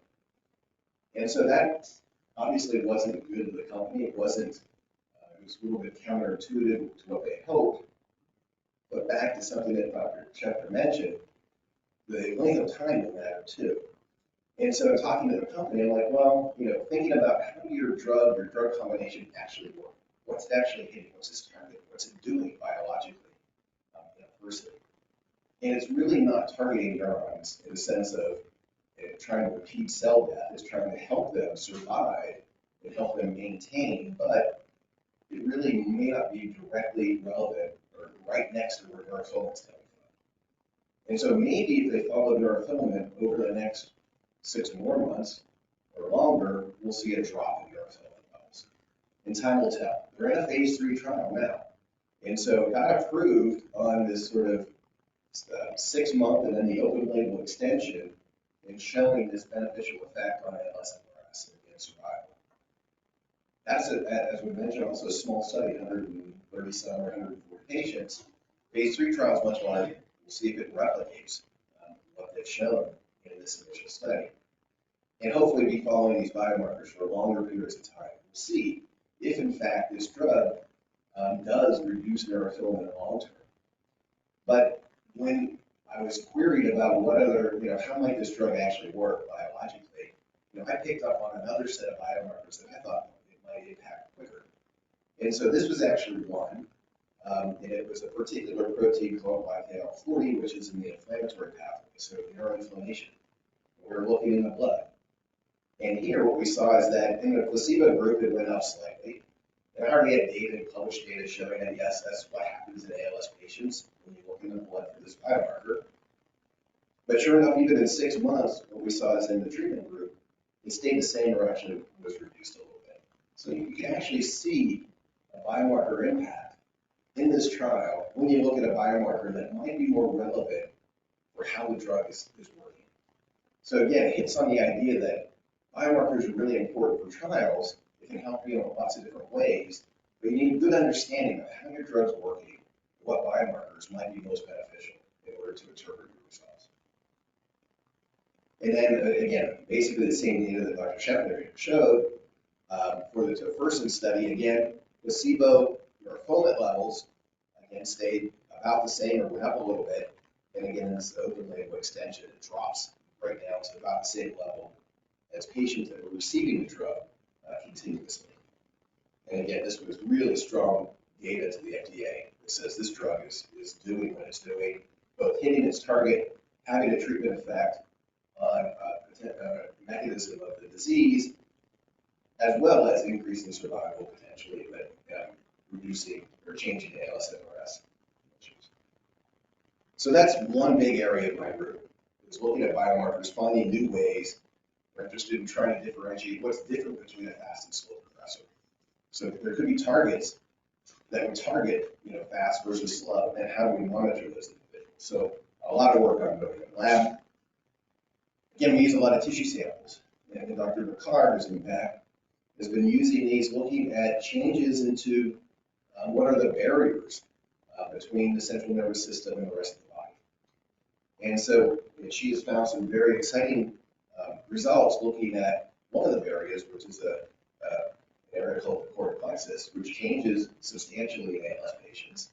And so that obviously wasn't good to the company. It was a little bit counterintuitive to what they hoped. But back to something that Dr. Shefner mentioned, the length of time will matter too. And so talking to the company, I'm like, well, thinking about how your drug combination actually work. What's it actually hitting? What's its target? What's it doing biologically in a person? And it's really not targeting neurons in the sense of trying to repeat cell death. It's trying to help them survive and help them maintain, but it really may not be directly relevant or right next to where neurofilament's coming from. And so maybe if they follow neurofilament over the next 6 more months or longer, we'll see a drop in neurofilament levels. And time will tell. They're in a phase 3 trial now. And so it got approved on this sort of 6-month and then the open label extension in showing this beneficial effect on ALS and survival. That's, as we mentioned, also a small study, 137 or 140 patients. Phase 3 trial is much larger. We'll see if it replicates what they've shown in this initial study. And hopefully be following these biomarkers for longer periods of time. We'll see if, in fact, this drug does reduce neurofilament long term. But when I was queried about what other, how might this drug actually work biologically, I picked up on another set of biomarkers that I thought it might impact quicker. And so this was actually one, and it was a particular protein called YKL40, which is in the inflammatory pathway, so neuroinflammation. We're looking in the blood. And here what we saw is that in the placebo group, it went up slightly. And I already had data, published data showing that yes, that's what happens in ALS patients when you look in the blood for this biomarker. But sure enough, even in 6 months, what we saw is in the treatment group, it stayed the same or actually was reduced a little bit. So you can actually see a biomarker impact in this trial when you look at a biomarker that might be more relevant for how the drug is working. So again, it hits on the idea that biomarkers are really important for trials. It can help you in lots of different ways, but you need a good understanding of how your drug's working, what biomarkers might be most beneficial in order to interpret your results. And then again, basically the same data that Dr. Shefner showed for the toferson study. Again, placebo neurofilament levels again stayed about the same or went up a little bit. And again, this open label extension, it drops right down to about the same level as patients that were receiving the drug continuously. And again, this was really strong data to the FDA that says this drug is doing what it's doing, both hitting its target, having a treatment effect on a mechanism of the disease, as well as increasing survival potentially, but reducing or changing the ALS-FRS. So that's one big area of my group, is looking at biomarkers, finding new ways. We're interested in trying to differentiate what's different between a fast and slow progressor. So there could be targets that would target, fast versus slow, and how do we monitor those individuals? So a lot of work I'm doing in the lab. Again, we use a lot of tissue samples, and Dr. McCarr, who's in the back, has been using these, looking at changes into what are the barriers between the central nervous system and the rest of the body. And so she has found some very exciting results looking at one of the barriers, which is an area called the cortical plexus, which changes substantially in ALS patients.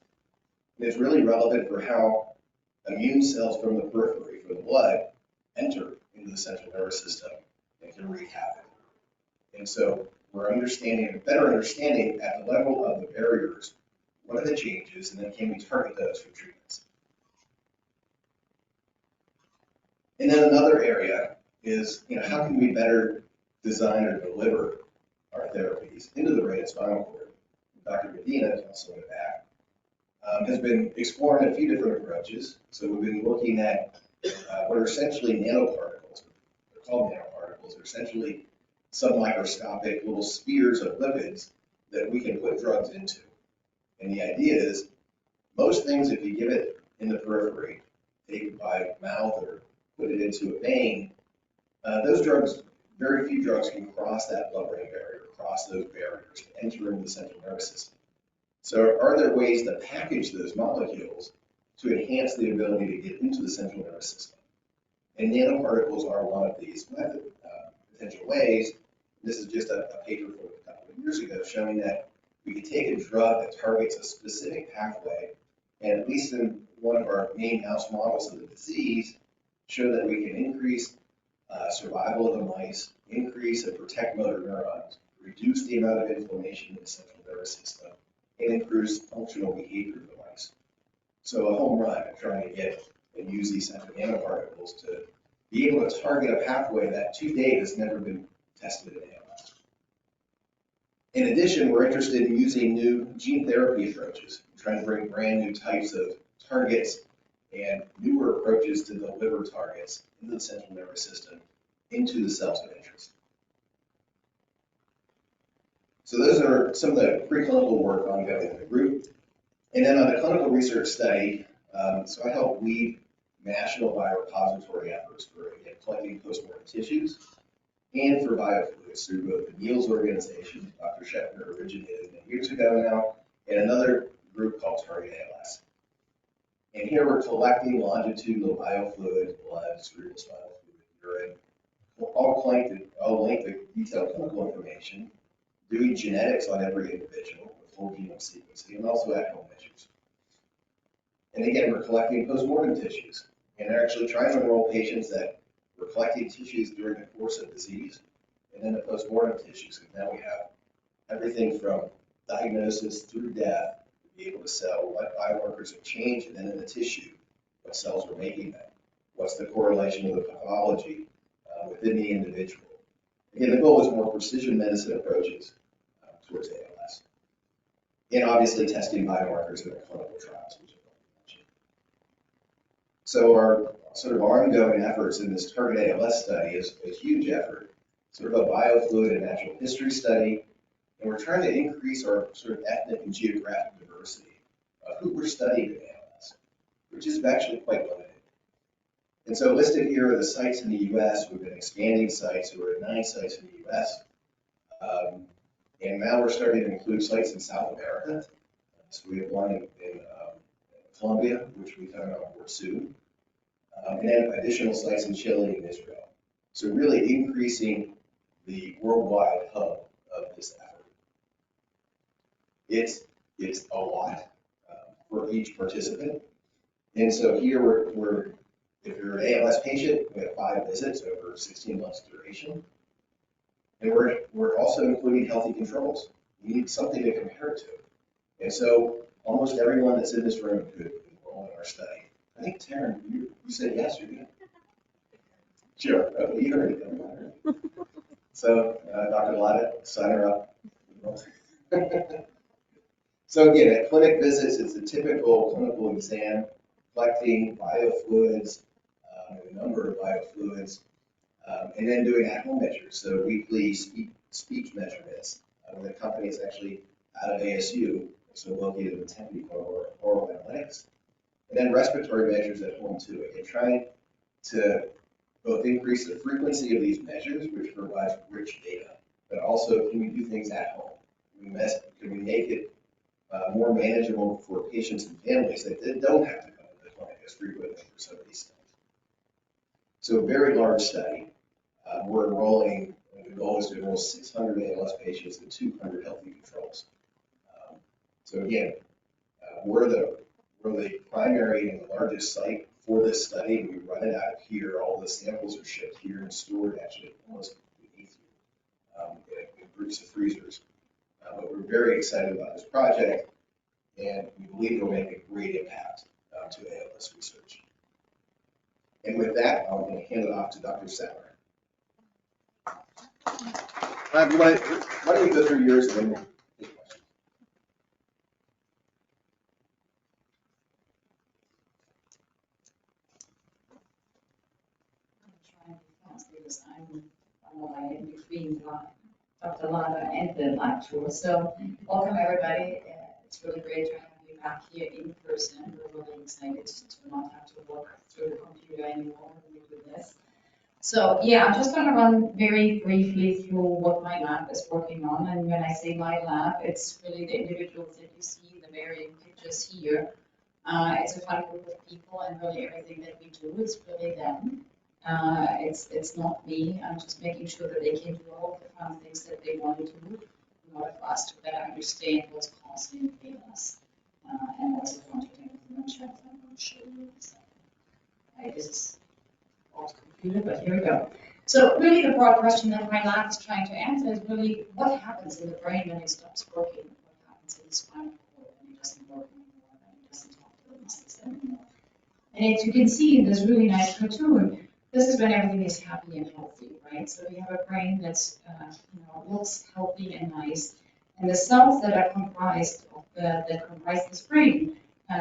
And it's really relevant for how immune cells from the periphery, from the blood, enter into the central nervous system and can wreak havoc. And so we're understanding, a better understanding at the level of the barriers, what are the changes, and then can we target those for treatments? And then another area is, how can we better design or deliver our therapies into the brain and spinal cord? Dr. Medina, also in the back, has been exploring a few different approaches. So we've been looking at what are essentially nanoparticles. They're called nanoparticles. They're essentially submicroscopic little spheres of lipids that we can put drugs into. And the idea is, most things, if you give it in the periphery, take it by mouth or put it into a vein, those drugs, very few drugs can cross that blood-brain barrier, cross those barriers, to enter into the central nervous system. So are there ways to package those molecules to enhance the ability to get into the central nervous system? And nanoparticles are one of these potential ways. This is just a paper from a couple of years ago showing that we can take a drug that targets a specific pathway, and at least in one of our main mouse models of the disease, show that we can increase survival of the mice, increase and protect motor neurons, reduce the amount of inflammation in the central nervous system, and improves functional behavior of the mice. So a home run of trying to get and use these central nanoparticles to be able to target a pathway that to date has never been tested in animals. In addition, we're interested in using new gene therapy approaches, trying to bring brand new types of targets and newer approaches to deliver targets into the central nervous system, into the cells of interest. So those are some of the preclinical work ongoing in the group. And then on the clinical research study, so I help lead national biorepository efforts for collecting postmortem tissues and for biofluids through both the Niels organization, Dr. Shefner originated many years ago now, and another group called Target ALS. And here we're collecting longitudinal biofluid, blood, cerebral spinal fluid, urine, all linked to detailed clinical information, doing genetics on every individual with whole genome sequencing, and also at-home measures. And again, we're collecting postmortem tissues, and they're actually trying to enroll patients that were collecting tissues during the course of disease, and then the postmortem tissues, because now we have everything from diagnosis through death to be able to tell what biomarkers have changed, and then in the tissue, what cells are making them, what's the correlation of the pathology within the individual. Again, the goal is more precision medicine approaches towards ALS. And obviously testing biomarkers in our clinical trials, which I've already mentioned. So our sort of ongoing efforts in this Target ALS study is a huge effort, sort of a biofluid and natural history study. And we're trying to increase our sort of ethnic and geographic diversity of who we're studying in ALS, which is actually quite limited. And so listed here are the sites in the U.S. We've been expanding sites. So we're at 9 sites in the U.S. And now we're starting to include sites in South America. So we have one in Colombia, which we're coming on board soon. And then additional sites in Chile and Israel. So really increasing the worldwide hub of this effort. It's a lot for each participant. And so here we're if you're an ALS patient, we have 5 visits over 16 months duration. And we're also including healthy controls. We need something to compare to. And so almost everyone that's in this room could enroll in our study. I think, Taryn, you said yes, you're good. Sure, okay, you heard it. So, Dr. Ladha, sign her up. So again, at clinic visits, it's a typical clinical exam, collecting biofluids, a number of biofluids, and then doing at-home measures. So weekly speech measurements. The company is actually out of ASU, so located in Tempe for oral analytics. And then respiratory measures at home too. Again, trying to both increase the frequency of these measures, which provides rich data, but also can we do things at home? Can we make it more manageable for patients and families that don't have to come to the clinic as frequently for some of these things? So a very large study. We're enrolling, the goal is to enroll 600 ALS patients and 200 healthy controls. So again, we're the primary and the largest site for this study. We run it out of here. All the samples are shipped here and stored actually almost beneath you in groups of freezers. But we're very excited about this project, and we believe it will make a great impact to ALS research. And with that, I'm going to hand it off to Dr. Sattler. Why don't you go through yours and then we'll take questions. I'm trying to be fast because I'm in between Dr. Ladha and the lab tour. So welcome everybody. It's really great to have you back here in person. We're really excited to not have to walk through the computer anymore when we do this. So yeah, I'm just going to run very briefly through what my lab is working on. And when I say my lab, it's really the individuals that you see in the varying pictures here. It's a fun group of people, and really everything that we do is really them. It's not me. I'm just making sure that they can do all the fun things that they want to do in order for us to better understand what's causing ALS. And also quantitative dementia. I'm going to show you this. This is off computer, but here we go. So really the broad question that my lab is trying to answer is really what happens in the brain when it stops working? What happens in the spinal cord when it doesn't work anymore, when it doesn't talk to the muscles anymore? And as you can see in this really nice cartoon, this is when everything is happy and healthy, right? So you have a brain that's looks healthy and nice, And the cells that are comprised of that comprise this brain,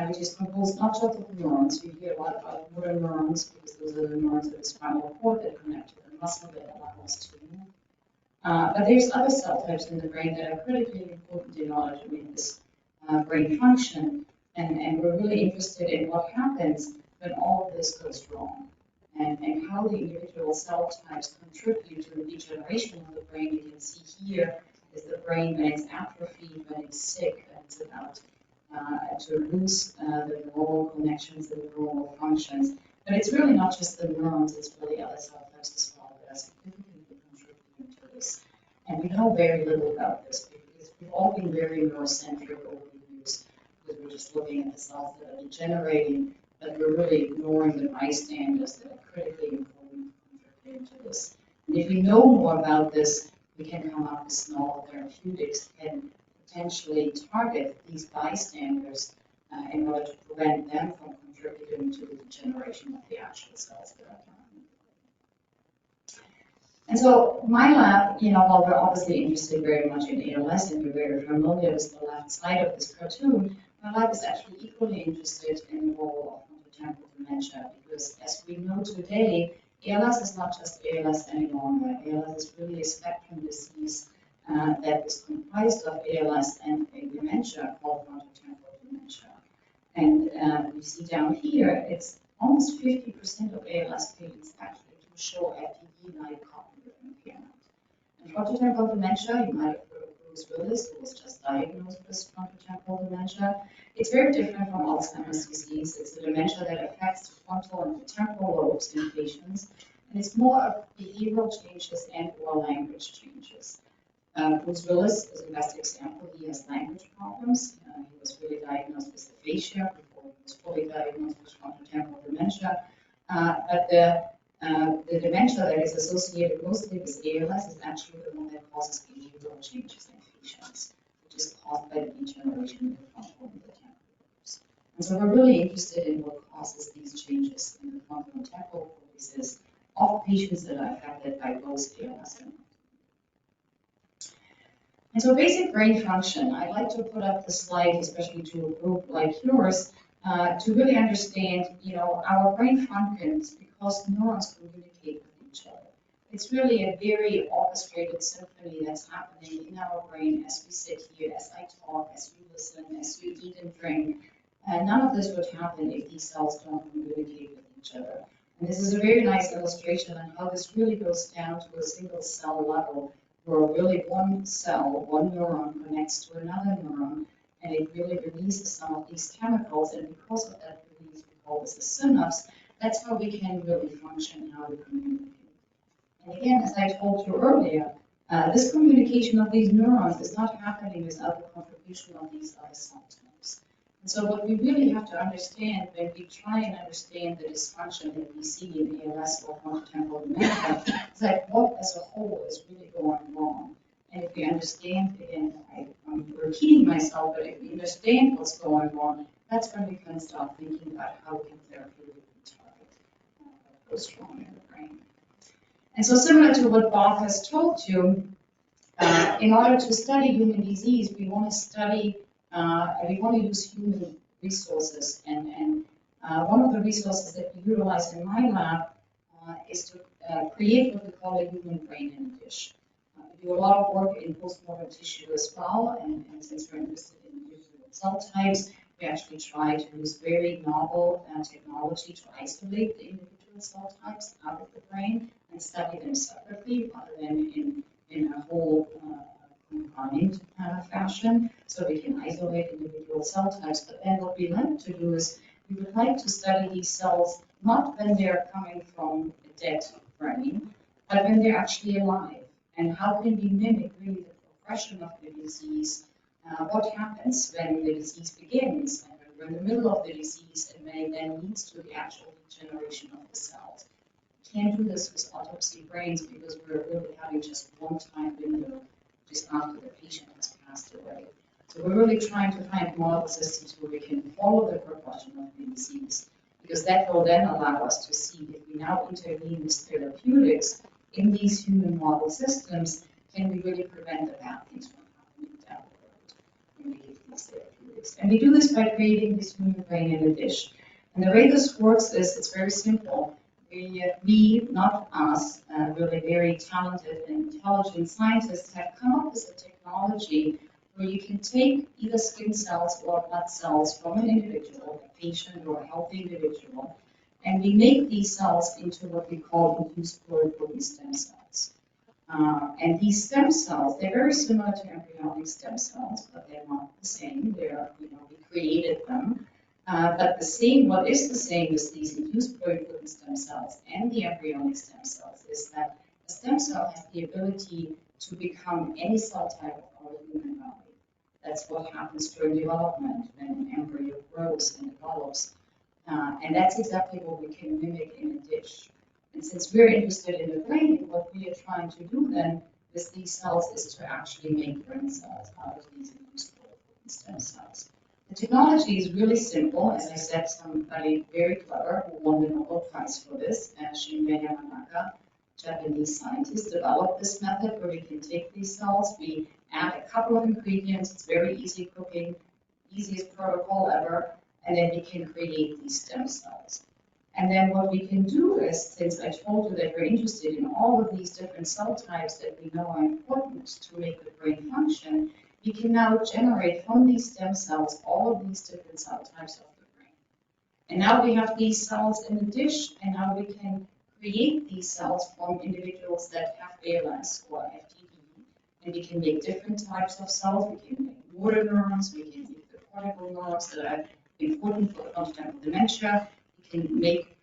which is composed not just of neurons. We hear a lot about motor neurons because those are the neurons of the spinal cord that connect to the muscle that allow us to move. But there's other cell types in the brain that are critically important in order to make this brain function. And we're really interested in what happens when all of this goes wrong and how the individual cell types contribute to the degeneration of the brain. You can see here is the brain when it's atrophied, when it's sick, and it's about to lose the neural connections, the neural functions. But it's really not just the neurons, it's really other cell types as well that are significantly contributing to this. And we know very little about this because we've all been very neurocentric over the years, because we're just looking at the cells that are degenerating, but we're really ignoring the bystanders that are critically important contributing to this. And if we know more about this, we can come up with novel therapeutics and potentially target these bystanders in order to prevent them from contributing to the degeneration of the actual cells that are dying. And so my lab, while we're obviously interested very much in ALS and you're very familiar with the left side of this cartoon, my lab is actually equally interested in the role of frontotemporal dementia because as we know today, ALS is not just ALS any longer. ALS is really a spectrum disease that is comprised of ALS and a dementia called frontotemporal dementia. And you see down here, it's almost 50% of ALS patients actually do show FTD-like cognitive impairment. And frontotemporal dementia, you might have heard of Bruce Willis, who was just diagnosed with frontotemporal dementia. It's very different from Alzheimer's disease. It's a dementia that affects the frontal and the temporal lobes in patients, and it's more of behavioral changes and or language changes. Bruce Willis is the best example. He has language problems. He was really diagnosed with aphasia before he was fully diagnosed with frontotemporal dementia. But the dementia that is associated mostly with ALS is actually the one that causes behavioral changes in patients, which is caused by the degeneration of the frontal and the temporal lobes. And so we're really interested in what causes these changes in the frontal and temporal cortices of patients that are affected by both ALS and. And so basic brain function, I'd like to put up the slide, especially to a group like yours, to really understand, our brain functions because neurons communicate with each other. It's really a very orchestrated symphony that's happening in our brain as we sit here, as I talk, as you listen, as you eat and drink. None of this would happen if these cells don't communicate with each other. And this is a very nice illustration on how this really goes down to a single cell level, where really one cell, one neuron connects to another neuron, and it really releases some of these chemicals, and because of that release, we call this a synapse. That's how we can really function, how we communicate. And again, as I told you earlier, this communication of these neurons is not happening without the contribution of these other cell types. And so what we really have to understand when we try and understand the dysfunction that we see in ALS or frontotemporal dementia is that what as a whole is really going wrong. And if we understand, again, I'm repeating myself, but if we understand what's going on, that's when we can start thinking about how we can therapeutically target what goes wrong in the brain. And so similar to what Bob has told you, in order to study human disease, we want to study we want to use human resources, and one of the resources that we utilize in my lab is to create what we call a human brain in a dish. We do a lot of work in postmortem tissue as well, and since we're interested in individual cell types, we actually try to use very novel technology to isolate the individual cell types out of the brain and study them separately rather than in a whole combined fashion, so we can isolate individual cell types. But then what we like to do is we would like to study these cells not when they're coming from a dead brain, but when they're actually alive. And how can we mimic really the progression of the disease? What happens when the disease begins, and when we're in the middle of the disease, and when it then leads to the actual degeneration of the cells. We can't do this with autopsy brains because we're really having just one time window just after the patient has passed away. So we're really trying to find model systems where we can follow the progression of the disease, because that will then allow us to see if we now intervene with therapeutics in these human model systems, can we really prevent the bad things from happening down the these therapeutics. And we do this by creating this human brain in a dish. And the way this works is it's very simple. We, not us, really very talented and intelligent scientists have come up with a technology where you can take either skin cells or blood cells from an individual, a patient or a healthy individual, and we make these cells into what we call induced pluripotent stem cells. And these stem cells, they're very similar to embryonic stem cells, but they're not the same. They're, we created them. But what is the same as these induced pluripotent stem cells and the embryonic stem cells is that a stem cell has the ability to become any cell type of our human body. That's what happens during development when an embryo grows and develops. And that's exactly what we can mimic in a dish. And since we're interested in the brain, what we are trying to do then with these cells is to actually make brain cells out of these induced pluripotent stem cells. The technology is really simple. As I said, somebody very clever who won the Nobel Prize for this, Shinya Yamanaka, Japanese scientist, developed this method where we can take these cells, we add a couple of ingredients, it's very easy cooking, easiest protocol ever, and then we can create these stem cells. And then what we can do is, since I told you that we're interested in all of these different cell types that we know are important to make the brain function, we can now generate from these stem cells all of these different cell types of the brain. And now we have these cells in the dish, and now we can create these cells from individuals that have ALS or FTD, and we can make different types of cells. We can make motor neurons, we can make the cortical neurons that are important for frontotemporal dementia. We can make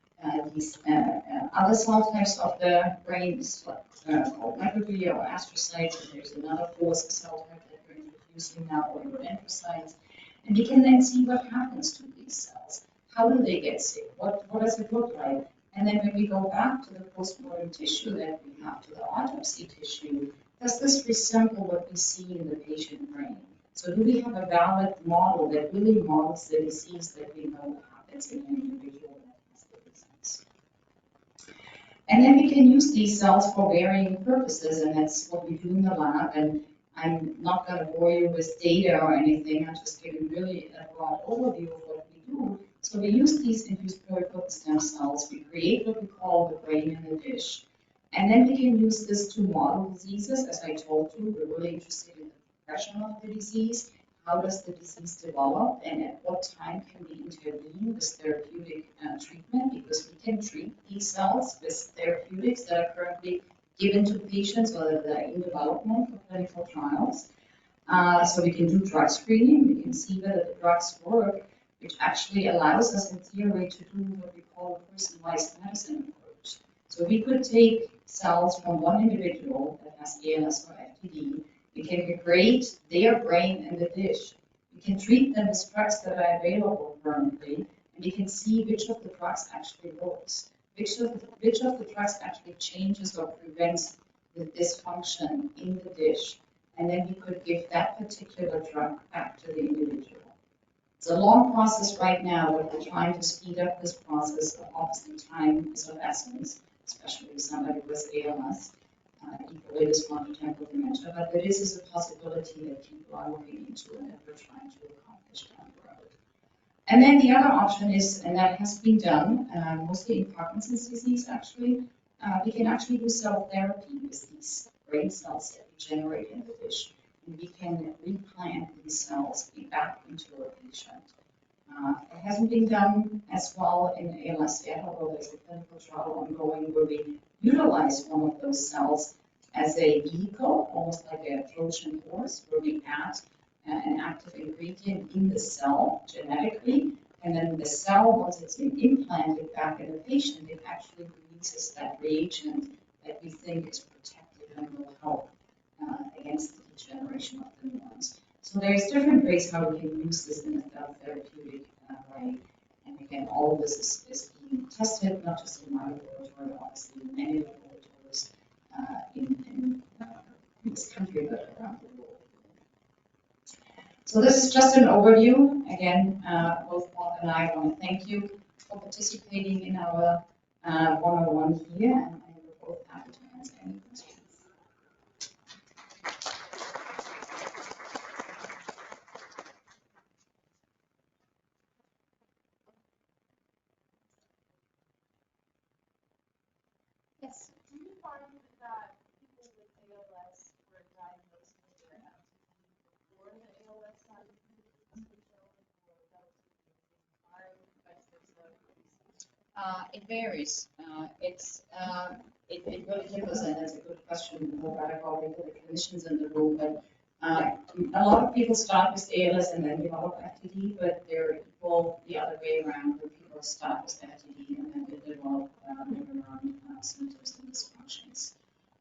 these other cell types of the brain called microglia or astrocytes, and there's another fourth cell type that we're introducing now, oligodendrocytes. And we can then see what happens to these cells. How do they get sick? What does it look like? And then when we go back to the postmortem tissue that we have, to the autopsy tissue, does this resemble what we see in the patient brain? So do we have a valid model that really models the disease that we know happens in an individual that has the disease? And then we can use these cells for varying purposes, and that's what we do in the lab. And I'm not going to bore you with data or anything. I'm just giving really a broad overview of what we do. So we use these induced pluripotent stem cells. We create what we call the brain in the dish. And then we can use this to model diseases. As I told you, we're really interested in the progression of the disease. How does the disease develop, and at what time can we intervene with therapeutic treatment? Because we can treat these cells with therapeutics that are currently given to patients or that are in development for clinical trials. So we can do drug screening. We can see whether the drugs work, which actually allows us in theory to do what we call a personalized medicine approach. So we could take cells from one individual that has ALS or FTD. We can create their brain in the dish. We can treat them with drugs that are available currently, and we can see which of the drugs actually works, which of the drugs actually changes or prevents the dysfunction in the dish, and then we could give that particular drug back to the individual. It's a long process right now, but we're trying to speed up this process. Obviously, time is of essence, especially with somebody with ALS. Equally with frontotemporal dementia, but there is a possibility that people are looking into and that we're trying to accomplish down the road. And then the other option is, and that has been done, mostly in Parkinson's disease actually, we can actually do cell therapy with these brain cells that we generate in the dish. And we can replant these cells back into a patient. It hasn't been done as well in ALS yet, although there's a clinical trial ongoing where we utilize one of those cells as a vehicle, almost like a Trojan horse, where we add an active ingredient in the cell genetically, and then the cell, once it's been implanted back in the patient, it actually releases that reagent that we think is protective and will help against the degeneration of the neurons. So there's different ways how we can use this in a therapeutic way. And again, all of this is being tested, not just in my laboratory, obviously in many laboratories in this country, but around the world. So this is just an overview. Again, both Bob and I want to thank you for participating in our 101 here, and we're both happy to answer any questions. It varies. It really differs, and it's a good question. We'll probably for the clinicians in the room, but a lot of people start with ALS and then develop FTD, but they're equal the other way around, where people start with FTD and then they develop neuron symptoms and dysfunctions.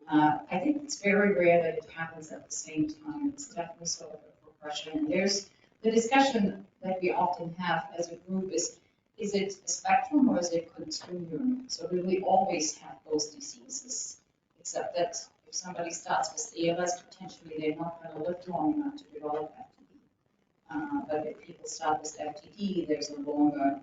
I think it's very rare that it happens at the same time. It's definitely sort of a progression. And there's the discussion that we often have as a group is it a spectrum or is it continuum? So will we always have those diseases? Except that if somebody starts with ALS, potentially they're not going to live long enough to develop FTD. But if people start with FTD, there's a longer,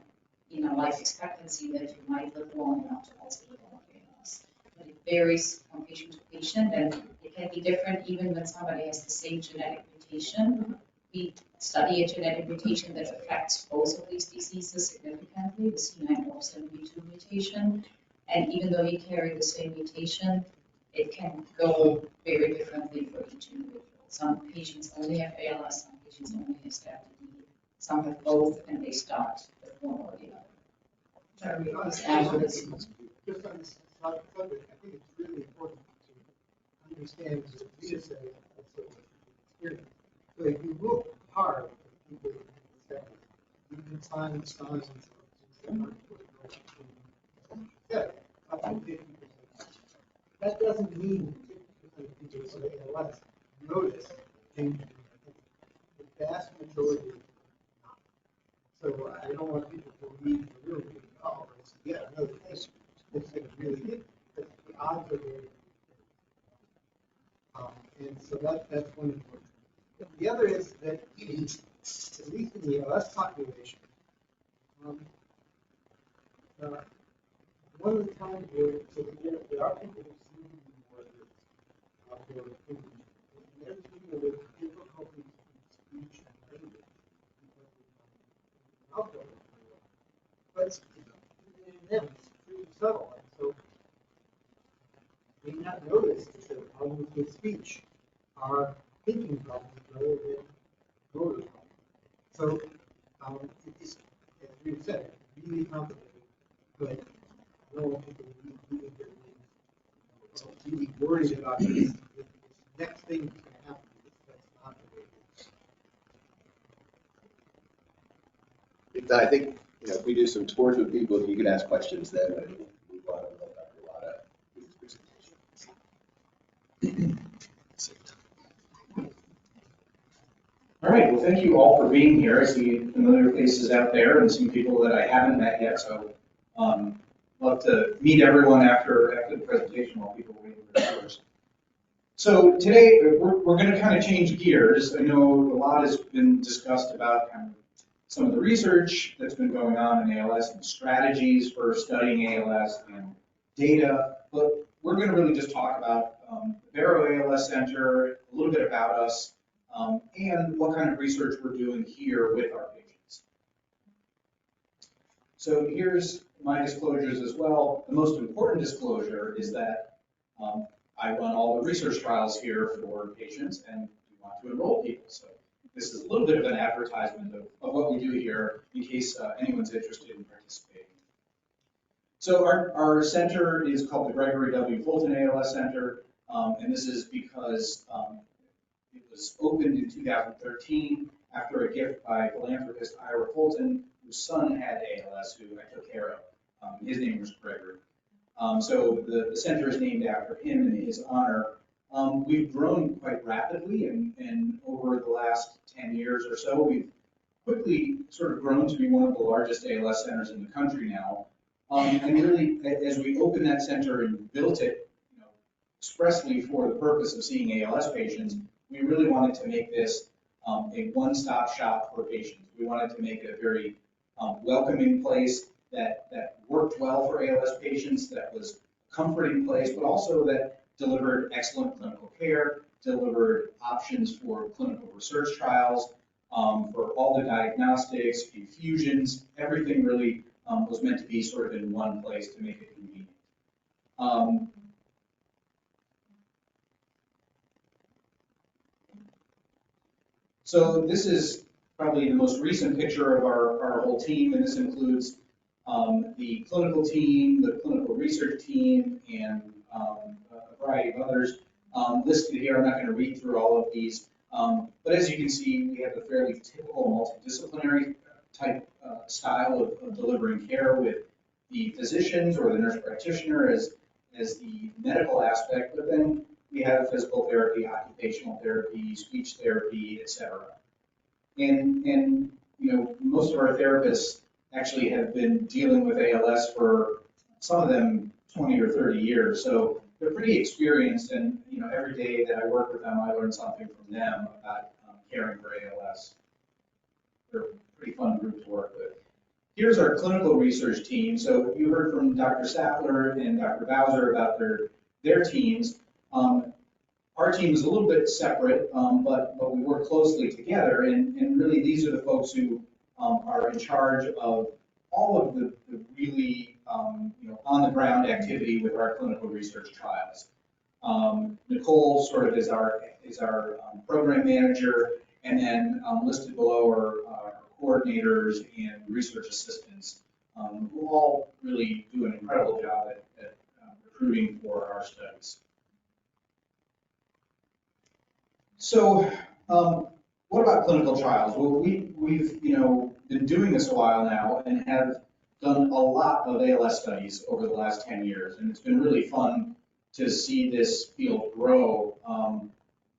life expectancy that you might live long enough to also develop ALS. But it varies from patient to patient, and it can be different even when somebody has the same genetic mutation. We study a genetic mutation that affects both of these diseases significantly, the C9orf72 mutation. And even though you carry the same mutation, it can go very differently for each individual. Some patients only have ALS, some patients only have FTD, some have both, and they start with one or the other. Jeremy, Just on this subject, I think it's really important to understand, as Rita said, experience. So if you look hard at people with FTD, you can find signs and up to 50%. That doesn't mean 50% of people with ALS notice change. The vast majority not. So I don't want people to read the real thing. Oh, yeah, no, this thing really hit because the odds are very and so that's one important. The other is that, at least in the ALS population, one of the times where there are people who seem to be more at risk for thinking, and there's people with difficulties in speech and language because of alcohol. But in them, it's pretty subtle, and so they may not notice that their problems with speech are thinking problems rather than motor problems. So it's, as we said, really complicated, but I don't want people really worried about this next thing that's going to happen. That's not the way it is. I think, if we do some tours with people, you can ask questions then, and move on and let Dr. Ladha do his presentation. All right, well, thank you all for being here. I see familiar faces out there and some people that I haven't met yet, so love to meet everyone after the presentation while people wait for their tours. So today, we're going to kind of change gears. I know a lot has been discussed about kind of some of the research that's been going on in ALS and strategies for studying ALS and data, but we're going to really just talk about the Barrow ALS Center, a little bit about us, and what kind of research we're doing here with our patients. So here's my disclosures as well. The most important disclosure is that I run all the research trials here for patients and we want to enroll people. So this is a little bit of an advertisement of what we do here in case anyone's interested in participating. So our center is called the Gregory W. Fulton ALS Center, and this is because it was opened in 2013 after a gift by philanthropist Ira Fulton, whose son had ALS, who I took care of. His name was Gregory. So the center is named after him in his honor. We've grown quite rapidly, and over the last 10 years or so, we've quickly sort of grown to be one of the largest ALS centers in the country now. And really, as we opened that center and built it, expressly for the purpose of seeing ALS patients, we really wanted to make this a one-stop shop for patients. We wanted to make it a very welcoming place that worked well for ALS patients, that was a comforting place, but also that delivered excellent clinical care, delivered options for clinical research trials, for all the diagnostics, infusions, everything really was meant to be sort of in one place to make it convenient. So this is probably the most recent picture of our whole team, and this includes The clinical team, the clinical research team, and a variety of others listed here. I'm not going to read through all of these. But as you can see, we have a fairly typical multidisciplinary type style of delivering care with the physicians or the nurse practitioner as the medical aspect, but then we have physical therapy, occupational therapy, speech therapy, etc. And most of our therapists actually have been dealing with ALS for some of them 20 or 30 years. So they're pretty experienced, and every day that I work with them, I learn something from them about caring for ALS. They're a pretty fun group to work with. Here's our clinical research team. So you heard from Dr. Sattler and Dr. Bowser about their teams. Our team is a little bit separate, but we work closely together, and really these are the folks who are in charge of all of the really on-the-ground activity with our clinical research trials. Nicole sort of is our program manager, and then listed below are coordinators and research assistants who all really do an incredible job at recruiting for our studies. So what about clinical trials? Well, we've been doing this a while now and have done a lot of ALS studies over the last 10 years, and it's been really fun to see this field grow.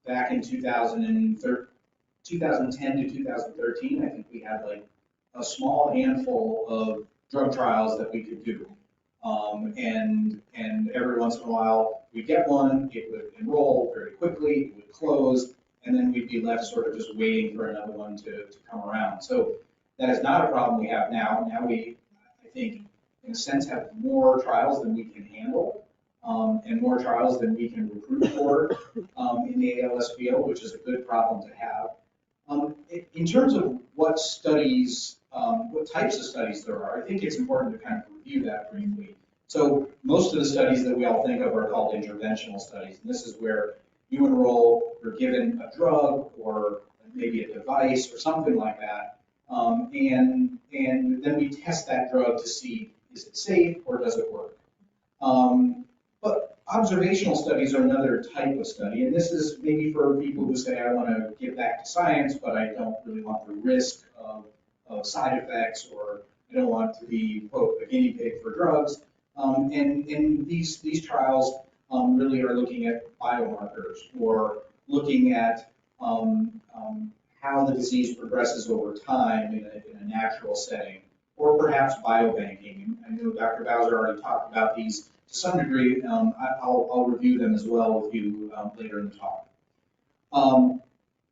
Back in 2010 to 2013, I think we had like a small handful of drug trials that we could do. And every once in a while, we'd get one, it would enroll very quickly, it would close, and then we'd be left sort of just waiting for another one to come around. So that is not a problem we have now. Now we, I think, in a sense, have more trials than we can handle, and more trials than we can recruit for in the ALS field, which is a good problem to have. In terms of what studies, what types of studies there are, I think it's important to kind of review that briefly. So most of the studies that we all think of are called interventional studies, and this is where you enroll, you're given a drug or maybe a device or something like that, and then we test that drug to see is it safe or does it work. But observational studies are another type of study, and this is maybe for people who say, I want to get back to science, but I don't really want the risk of side effects, or I don't want to be, quote, a guinea pig for drugs. And these trials really are looking at biomarkers, or looking at how the disease progresses over time in a natural setting, or perhaps biobanking. I know Dr. Bowser already talked about these to some degree. I'll review them as well with you later in the talk.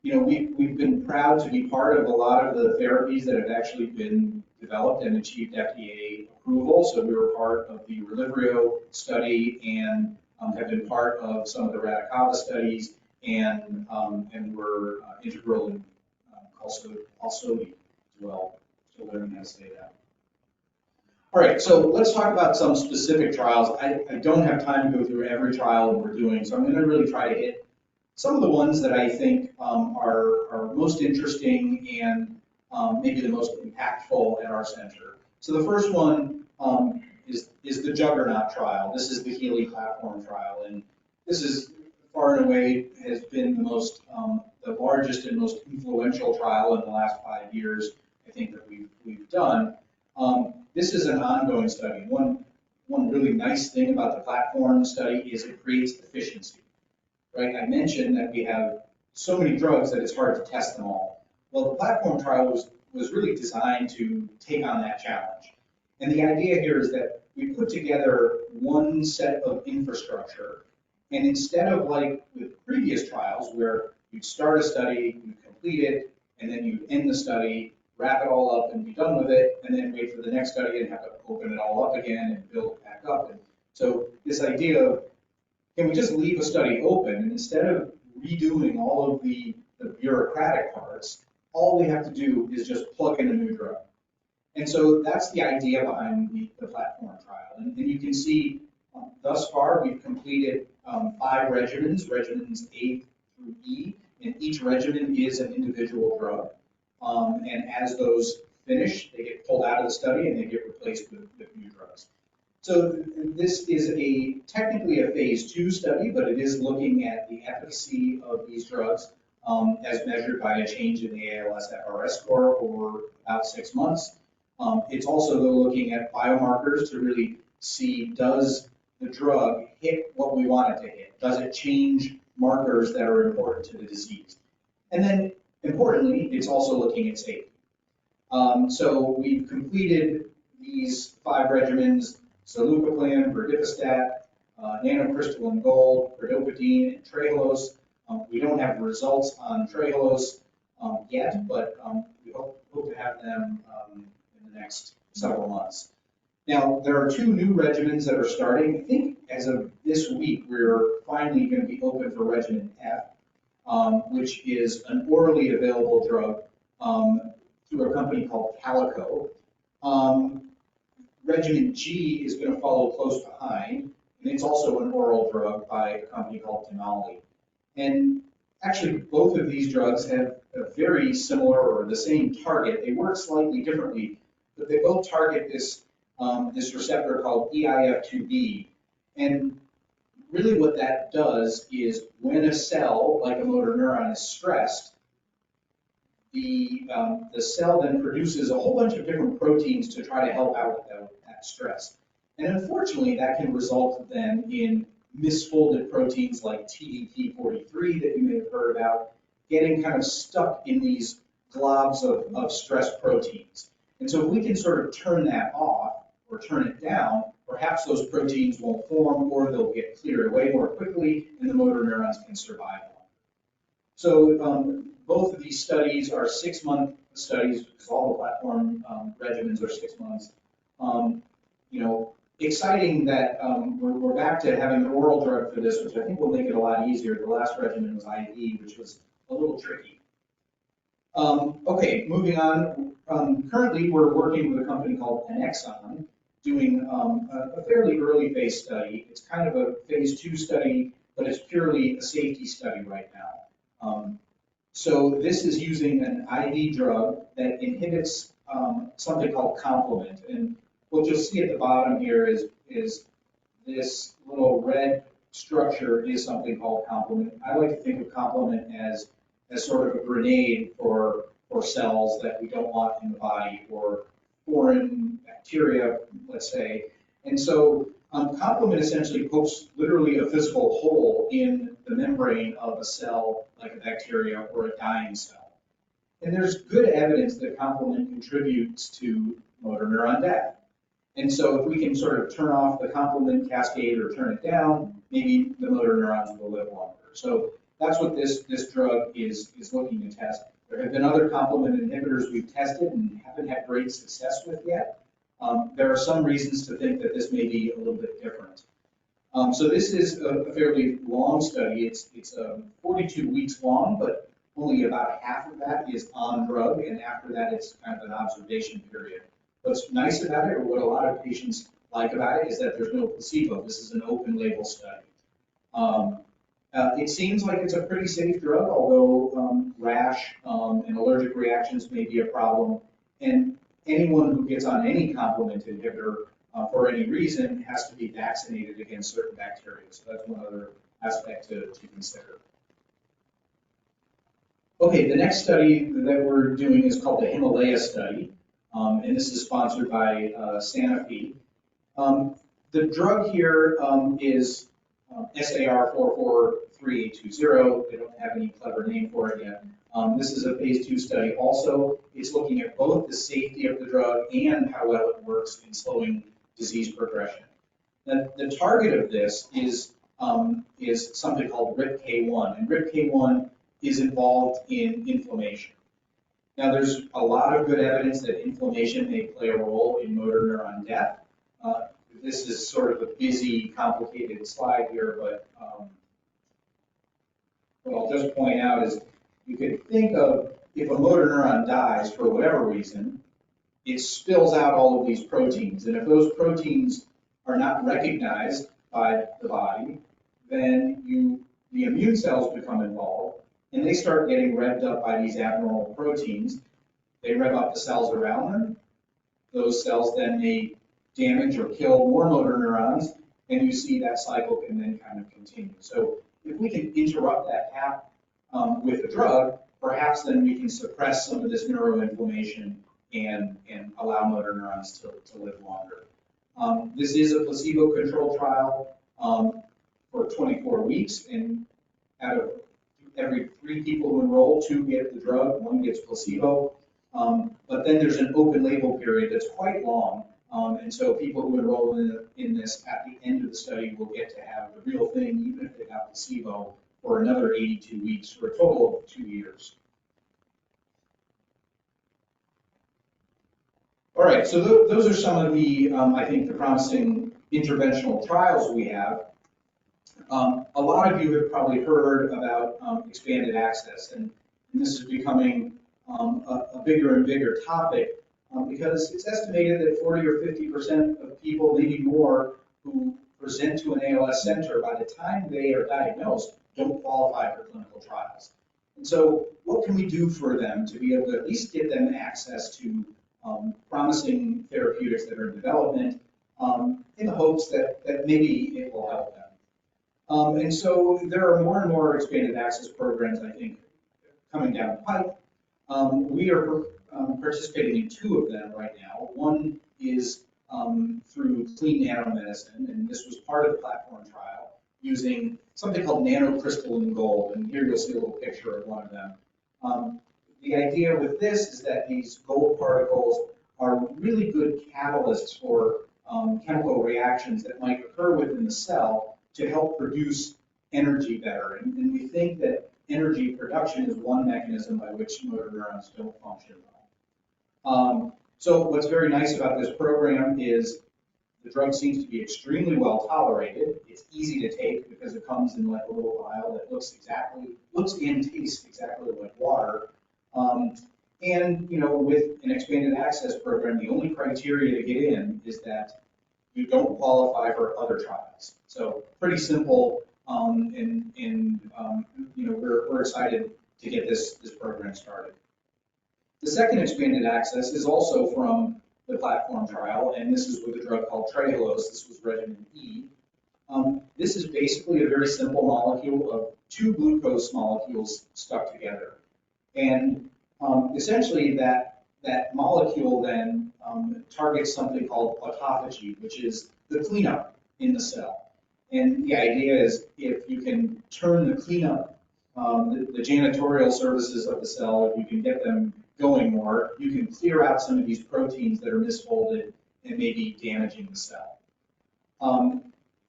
We've been proud to be part of a lot of the therapies that have actually been developed and achieved FDA approval. So we were part of the Relivrio study and have been part of some of the Radicava studies, and we're integral in also as well. Still learning how to say that. All right, so let's talk about some specific trials. I don't have time to go through every trial that we're doing, so I'm going to really try to hit some of the ones that I think are most interesting and maybe the most impactful at our center. So the first one is the Juggernaut trial. This is the Healy platform trial, and this is far and away has been the largest and most influential trial in the last 5 years, I think, that we've done. This is an ongoing study. One really nice thing about the platform study is it creates efficiency, right? I mentioned that we have so many drugs that it's hard to test them all. Well, the platform trial was really designed to take on that challenge. And the idea here is that we put together one set of infrastructure, and instead of like with previous trials where you'd start a study, you'd complete it, and then you'd end the study, wrap it all up and be done with it, and then wait for the next study and have to open it all up again and build it back up. And so this idea of, can we just leave a study open, and instead of redoing all of the bureaucratic parts, all we have to do is just plug in a new drug. And so that's the idea behind the platform trial. And you can see thus far we've completed 5 regimens A through E, and each regimen is an individual drug. And as those finish, they get pulled out of the study and they get replaced with new drugs. So this is technically a phase 2 study, but it is looking at the efficacy of these drugs as measured by a change in the ALS-FRS score over about 6 months. It's also though looking at biomarkers to really see, does the drug hit what we want it to hit? Does it change markers that are important to the disease? And then importantly, it's also looking at safety. So we've completed these 5 regimens: zilucoplan, verdipastat, nanocrystalline gold, pridopatine, and trehalose. We don't have results on trehalose yet, but we hope to have them in the next several months. Now, there are 2 new regimens that are starting. I think as of this week, we're finally going to be open for regimen F, which is an orally available drug through a company called Calico. Regimen G is going to follow close behind, and it's also an oral drug by a company called Denali. And actually, both of these drugs have a very similar or the same target. They work slightly differently, but they both target this receptor called EIF2B. And really what that does is when a cell, like a motor neuron, is stressed, the cell then produces a whole bunch of different proteins to try to help out with that stress. And unfortunately, that can result then in misfolded proteins like TDP43 that you may have heard about, getting kind of stuck in these globs of stress proteins. And so if we can sort of turn that off or turn it down, perhaps those proteins won't form or they'll get cleared away more quickly and the motor neurons can survive longer. So both of these studies are 6-month studies because all the platform regimens are 6 months. Exciting that we're back to having an oral drug for this, which I think will make it a lot easier. The last regimen was IV, which was a little tricky. Okay, moving on. Currently, we're working with a company called Annexon, doing a fairly early phase study. It's kind of a phase 2 study, but it's purely a safety study right now. So this is using an IV drug that inhibits something called complement. And what you'll see at the bottom here is this little red structure is something called complement. I like to think of complement as sort of a grenade for cells that we don't want in the body, or foreign bacteria, let's say. And so complement essentially pokes literally a physical hole in the membrane of a cell, like a bacteria or a dying cell. And there's good evidence that complement contributes to motor neuron death. And so if we can sort of turn off the complement cascade or turn it down, maybe the motor neurons will live longer. So that's what this drug is looking to test. There have been other complement inhibitors we've tested and haven't had great success with yet. There are some reasons to think that this may be a little bit different. So this is a fairly long study. It's 42 weeks long, but only about half of that is on drug, and after that it's kind of an observation period. What's nice about it, or what a lot of patients like about it, is that there's no placebo. This is an open label study. It seems like it's a pretty safe drug, although rash and allergic reactions may be a problem. And anyone who gets on any complement inhibitor for any reason has to be vaccinated against certain bacteria. So that's one other aspect to consider. Okay, the next study that we're doing is called the Himalaya study. And this is sponsored by Sanofi. The drug here is SAR443820. They don't have any clever name for it yet. This is a phase 2 study also. It's looking at both the safety of the drug and how well it works in slowing disease progression. Now, the target of this is something called RIPK1, and RIPK1 is involved in inflammation. Now, there's a lot of good evidence that inflammation may play a role in motor neuron death. This is sort of a busy, complicated slide here, but what I'll just point out is you could think of if a motor neuron dies for whatever reason, it spills out all of these proteins. And if those proteins are not recognized by the body, then the immune cells become involved, and they start getting revved up by these abnormal proteins. they rev up the cells around them. Those cells then may damage or kill more motor neurons, and you see that cycle can then kind of continue. So if we can interrupt that path with a drug, perhaps then we can suppress some of this neuroinflammation and allow motor neurons to live longer. This is a placebo-controlled trial for 24 weeks, and out of every 3 people who enroll, 2 get the drug, 1 gets placebo. But then there's an open label period that's quite long, and so people who enroll in this at the end of the study will get to have the real thing, even if they got placebo, for another 82 weeks, for a total of 2 years. All right, so those are some of the, I think, the promising interventional trials we have. A lot of you have probably heard about expanded access, and this is becoming a bigger and bigger topic because it's estimated that 40 or 50% of people, maybe more, who present to an ALS center by the time they are diagnosed don't qualify for clinical trials. And so what can we do for them to be able to at least get them access to promising therapeutics that are in development in the hopes that maybe it will help them? And so there are more and more expanded access programs, I think, coming down the pipe. We are participating in 2 of them right now. One is through Clean Nanomedicine, and this was part of the platform trial, using something called nanocrystalline gold, and here you'll see a little picture of one of them. The idea with this is that these gold particles are really good catalysts for chemical reactions that might occur within the cell to help produce energy better. And we think that energy production is one mechanism by which motor neurons don't function well. So what's very nice about this program is the drug seems to be extremely well tolerated. It's easy to take because it comes in like a little vial that looks and tastes exactly like water. And with an expanded access program, the only criteria to get in is that you don't qualify for other trials. So pretty simple, and we're excited to get this program started. The second expanded access is also from the platform trial, and this is with a drug called Trehalose. This was regimen E. This is basically a very simple molecule of 2 glucose molecules stuck together. And essentially that molecule then targets something called autophagy, which is the cleanup in the cell. And the idea is if you can turn the cleanup, the janitorial services of the cell, if you can get them going more, you can clear out some of these proteins that are misfolded and maybe damaging the cell.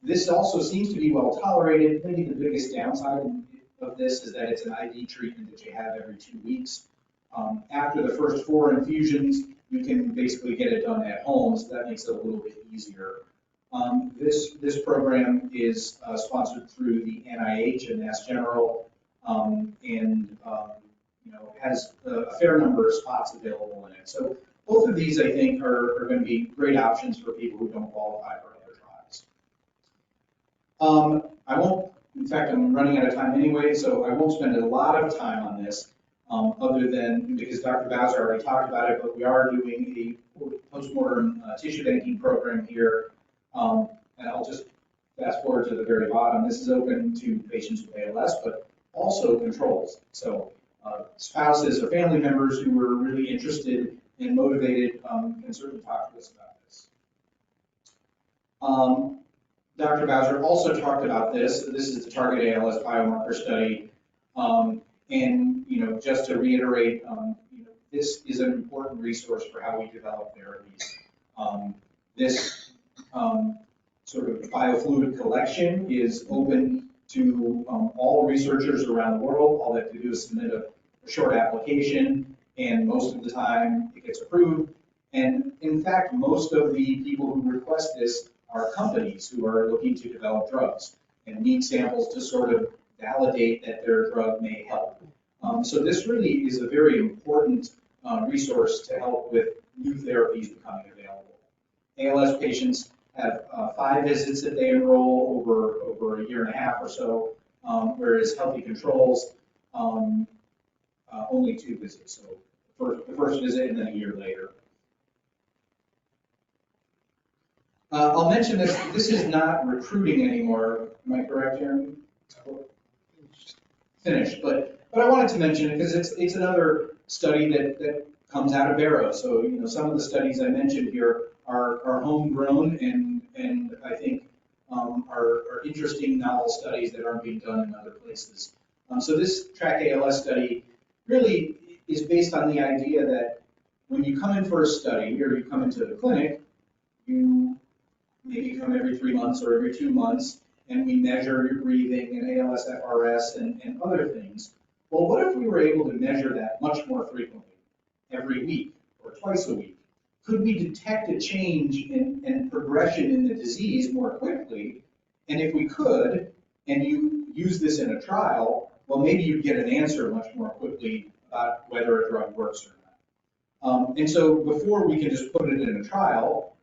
This also seems to be well tolerated. Maybe the biggest downside of this is that it's an IV treatment that you have every 2 weeks. After the first 4 infusions, you can basically get it done at home, so that makes it a little bit easier. This program is sponsored through the NIH and Mass General, and has a fair number of spots available in it. So both of these, I think, are going to be great options for people who don't qualify for other trials. I won't, in fact, I'm running out of time anyway, so I won't spend a lot of time on this, other than because Dr. Bowser already talked about it, but we are doing a postmortem tissue banking program here. And I'll just fast forward to the very bottom. This is open to patients with ALS, but also controls. So spouses or family members who are really interested and motivated can certainly talk to us about this. Dr. Bowser also talked about this. This is the Target ALS biomarker study. And just to reiterate, this is an important resource for how we develop therapies. This sort of biofluid collection is open to all researchers around the world. All they have to do is submit a short application, and most of the time it gets approved. And in fact, most of the people who request this are companies who are looking to develop drugs and need samples to sort of validate that their drug may help. So this really is a very important resource to help with new therapies becoming available. ALS patients have 5 visits that they enroll over a year and a half or so, whereas healthy controls only 2 visits, so for the first visit and then a year later. I'll mention this is not recruiting anymore, am I correct, Jeremy? Finished, but I wanted to mention it because it's another study that comes out of Barrows. So, some of the studies I mentioned here are homegrown and I think are interesting novel studies that aren't being done in other places. So this Track ALS study really is based on the idea that when you come in for a study or you come into the clinic, you maybe come every 3 months or every 2 months, and we measure your breathing and ALS, FRS, and other things. Well, what if we were able to measure that much more frequently, every week or twice a week? Could we detect a change and progression in the disease more quickly? And if we could, and you use this in a trial, well, maybe you'd get an answer much more quickly about whether a drug works or not. And so before we can just put it in a trial,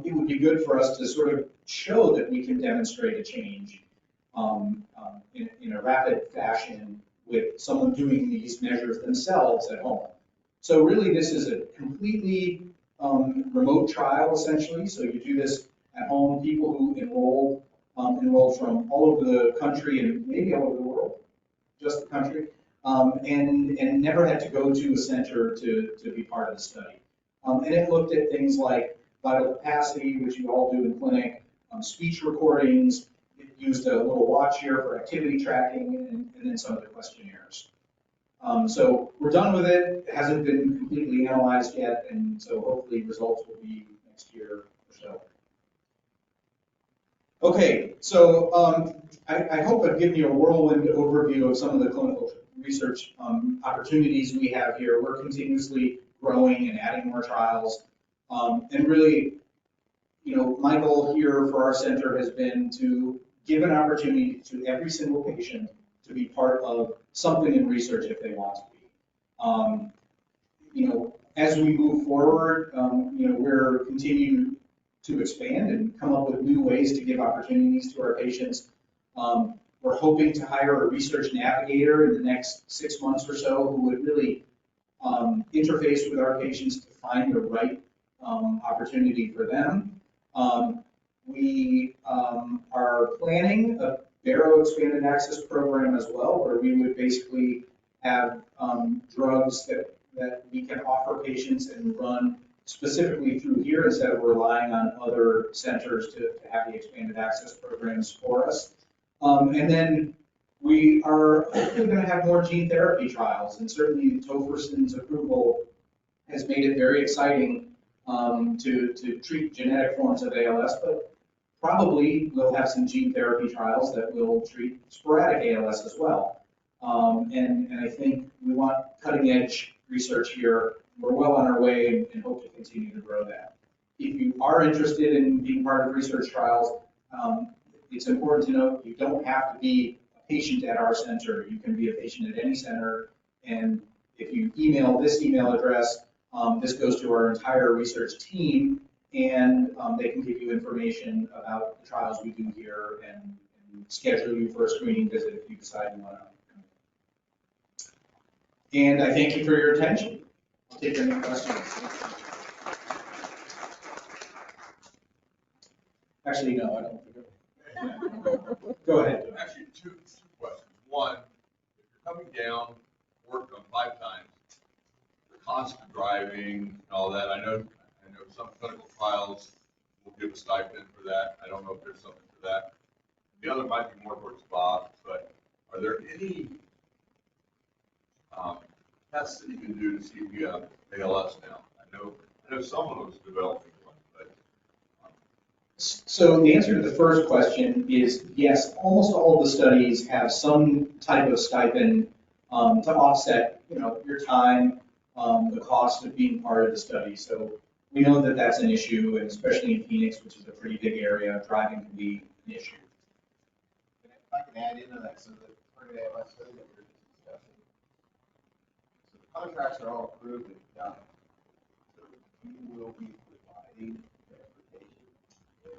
it would be good for us to sort of show that we can demonstrate a change in a rapid fashion with someone doing these measures themselves at home. So really this is a completely remote trial essentially. So you do this at home. People who enrolled from all over the country and maybe all over the world, just the country, and never had to go to a center to be part of the study. And it looked at things like vital capacity, which you all do in clinic, speech recordings. It used a little watch here for activity tracking, and then some of the questionnaires. So we're done with it. It hasn't been completely analyzed yet, and so hopefully results will be next year or so. Okay, so I hope I've given you a whirlwind overview of some of the clinical research opportunities we have here. We're continuously growing and adding more trials. And really, my goal here for our center has been to give an opportunity to every single patient to be part of something in research if they want to be. As we move forward, we're continuing to expand and come up with new ways to give opportunities to our patients. We're hoping to hire a research navigator in the next 6 months or so who would really interface with our patients to find the right opportunity for them. We are planning a Barrow Expanded Access Program as well, where we would basically have drugs that we can offer patients and run specifically through here instead of relying on other centers to have the expanded access programs for us. And then we are hopefully going to have more gene therapy trials, and certainly toferson's approval has made it very exciting to treat genetic forms of ALS, but probably we'll have some gene therapy trials that will treat sporadic ALS as well. And I think we want cutting edge research here. We're well on our way and hope to continue to grow that. If you are interested in being part of research trials, it's important to note you don't have to be a patient at our center. You can be a patient at any center, and if you email this email address, this goes to our entire research team, and they can give you information about the trials we do here and schedule you for a screening visit if you decide you want to come. And I thank you for your attention. I'll take any questions. Actually, no, I don't think so. Go ahead. Actually, two questions. One, if you're coming down, work on 5 times, the cost of driving and all that, I know some clinical trials will give a stipend for that. I don't know if there's something for that. The other might be more towards Bob, but are there any tests that you can do to see if you have ALS now? I know someone was developing one, but. So the answer to the first question is yes, almost all of the studies have some type of stipend to offset, your time, the cost of being part of the study. So we know that that's an issue, and especially in Phoenix, which is a pretty big area, driving can be an issue. If I can add into that, so the target ALS study that we were just discussing, so the contracts are all approved and done. So you will be providing transportation,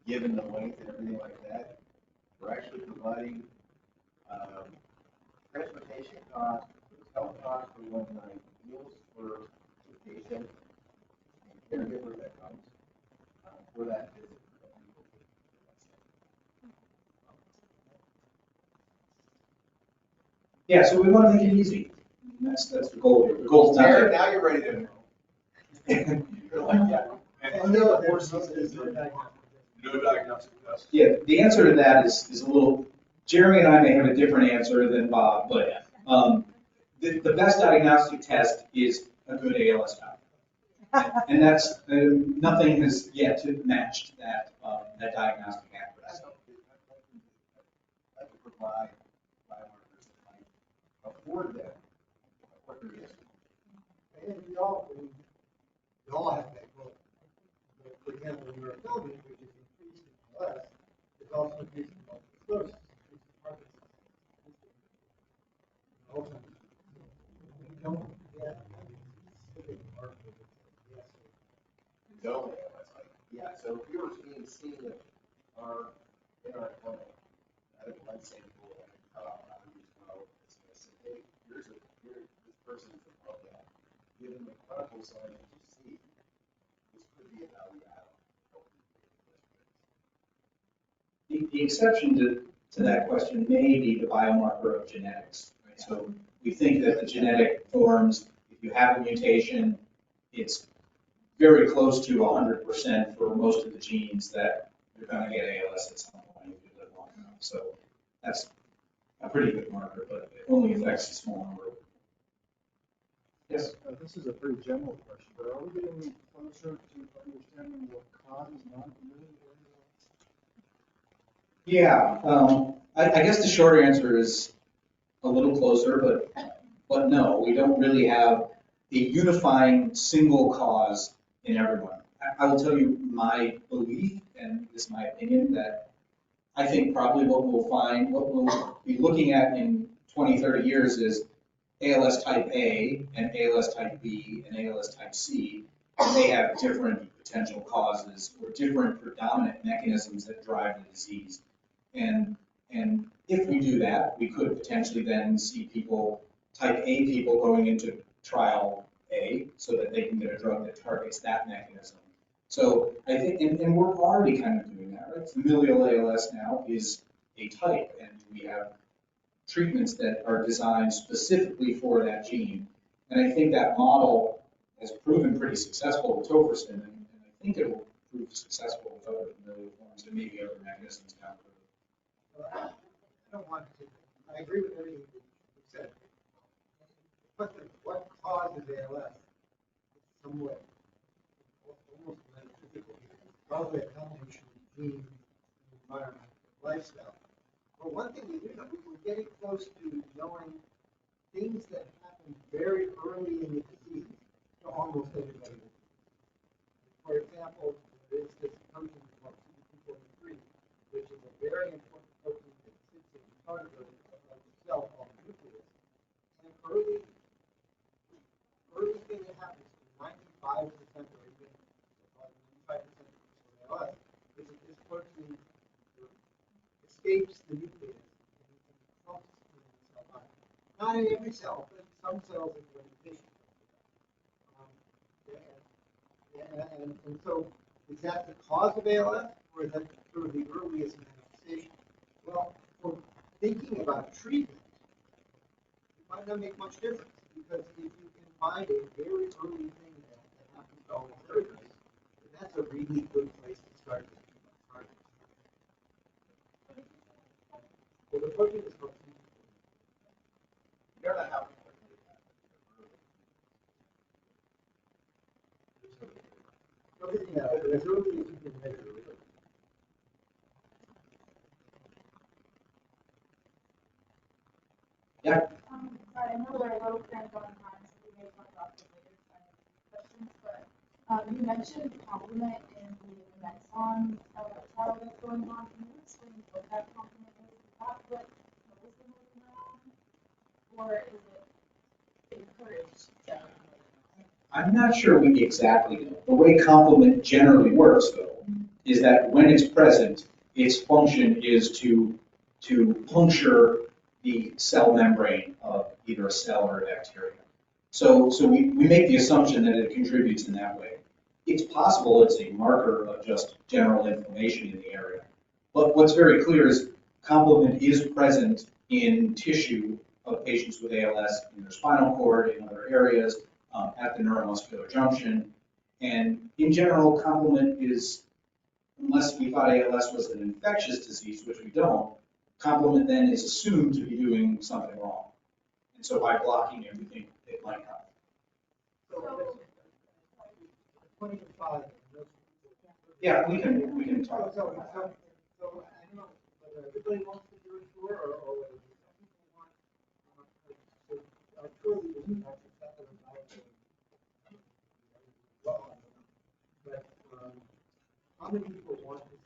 given the length and everything like that. We're actually providing transportation costs, health costs for 1 night, meals for for the patient and caregiver that comes for that visit. Yeah, so we want to make it easy. That's the goal here. The goal is not Jared, to. now you're ready to. You're like, yeah. Oh, no, there's no diagnostic. No diagnostic test. Yeah, the answer to that is a little, Jeremy and I may have a different answer than Bob, but the best diagnostic test is a good ALS value. And that's, nothing has yet to match that, that diagnostic accuracy. I could provide biomarkers that might afford that. And we all have that goal. But for example, neurofilaments, which is increasing less, is also increasing multiple sclerosis, increasing Parkinson's. Alzheimer's. We don't get specific markers that say yes or No, that's like, yeah, so if you were seeing it in our clinic, medical life sample, and cut off values, well, it's gonna say, hey, this person is above that. Given the clinical sign that you see, this could be a value add. The exception to that question may be the biomarker of genetics. Right? So we think that the genetic forms, if you have a mutation, it's very close to 100% for most of the genes that you're going to get ALS at some point if you live long enough. So that's a pretty good marker, but it only affects a small number. Yes? This is a pretty general question, but are we getting closer to understanding what causes non-familial ALS? Yeah, I guess the short answer is a little closer, but no, we don't really have a unifying single cause in everyone. I will tell you my belief, and this is my opinion, that I think probably what we'll be looking at in 20, 30 years is ALS type A and ALS type B and ALS type C, and they have different potential causes or different predominant mechanisms that drive the disease. And if we do that, we could potentially then see people, type A people going into trial A so that they can get a drug that targets that mechanism. So I think, and we're already kind of doing that, right? Familial ALS now is a type, and we have treatments that are designed specifically for that gene. And I think that model has proven pretty successful with toferson, and I think it will prove successful with other familial forms and maybe other mechanisms down the road. I don't want to, I agree with everything you said. But what causes ALS? It's somewhat, almost metaphysical. Probably a combination of genes, environment, lifestyle. But one thing we do know, we're getting close to knowing things that happen very early in the disease to almost everybody. For example, there is this protein called CD243, which is a very important protein that sits in part of the cell called the nucleus. And early thing that happens to 95% or even 95% of ALS is that this protein escapes the nucleus and clumps in the cell body. Not in every cell, but some cells in limitation. And so, is that the cause of ALS, or is that sort of the earliest manifestation? Well, for thinking about treatment, it might not make much difference, because if you can find a very early thing that happens to almost everybody, then that's a really good place to start. Well, the protein is called You're not having yeah, as early as you can measure it. Yeah. Sorry, I know we're a little cramped on time, so we may talk about this later, so I have questions, but you mentioned complement in the Nexon trial that's going on. Can you explain what that complement is? Is that what kills the motor neuron? Or is it encouraged? I'm not sure we exactly know. The way complement generally works, though, is that when it's present, its function is to puncture the cell membrane of either a cell or a bacteria. So we make the assumption that it contributes in that way. It's possible it's a marker of just general inflammation in the area. But what's very clear is complement is present in tissue of patients with ALS in their spinal cord, in other areas, at the neuromuscular junction. And in general, complement is, unless we thought ALS was an infectious disease, which we don't, complement then is assumed to be doing something wrong. And so by blocking it, we think it might help. Yeah, we can talk. So, I know, whether everybody wants to do a tour or whether some people want, so our tour leaders have actually talked about it. But, how many people want to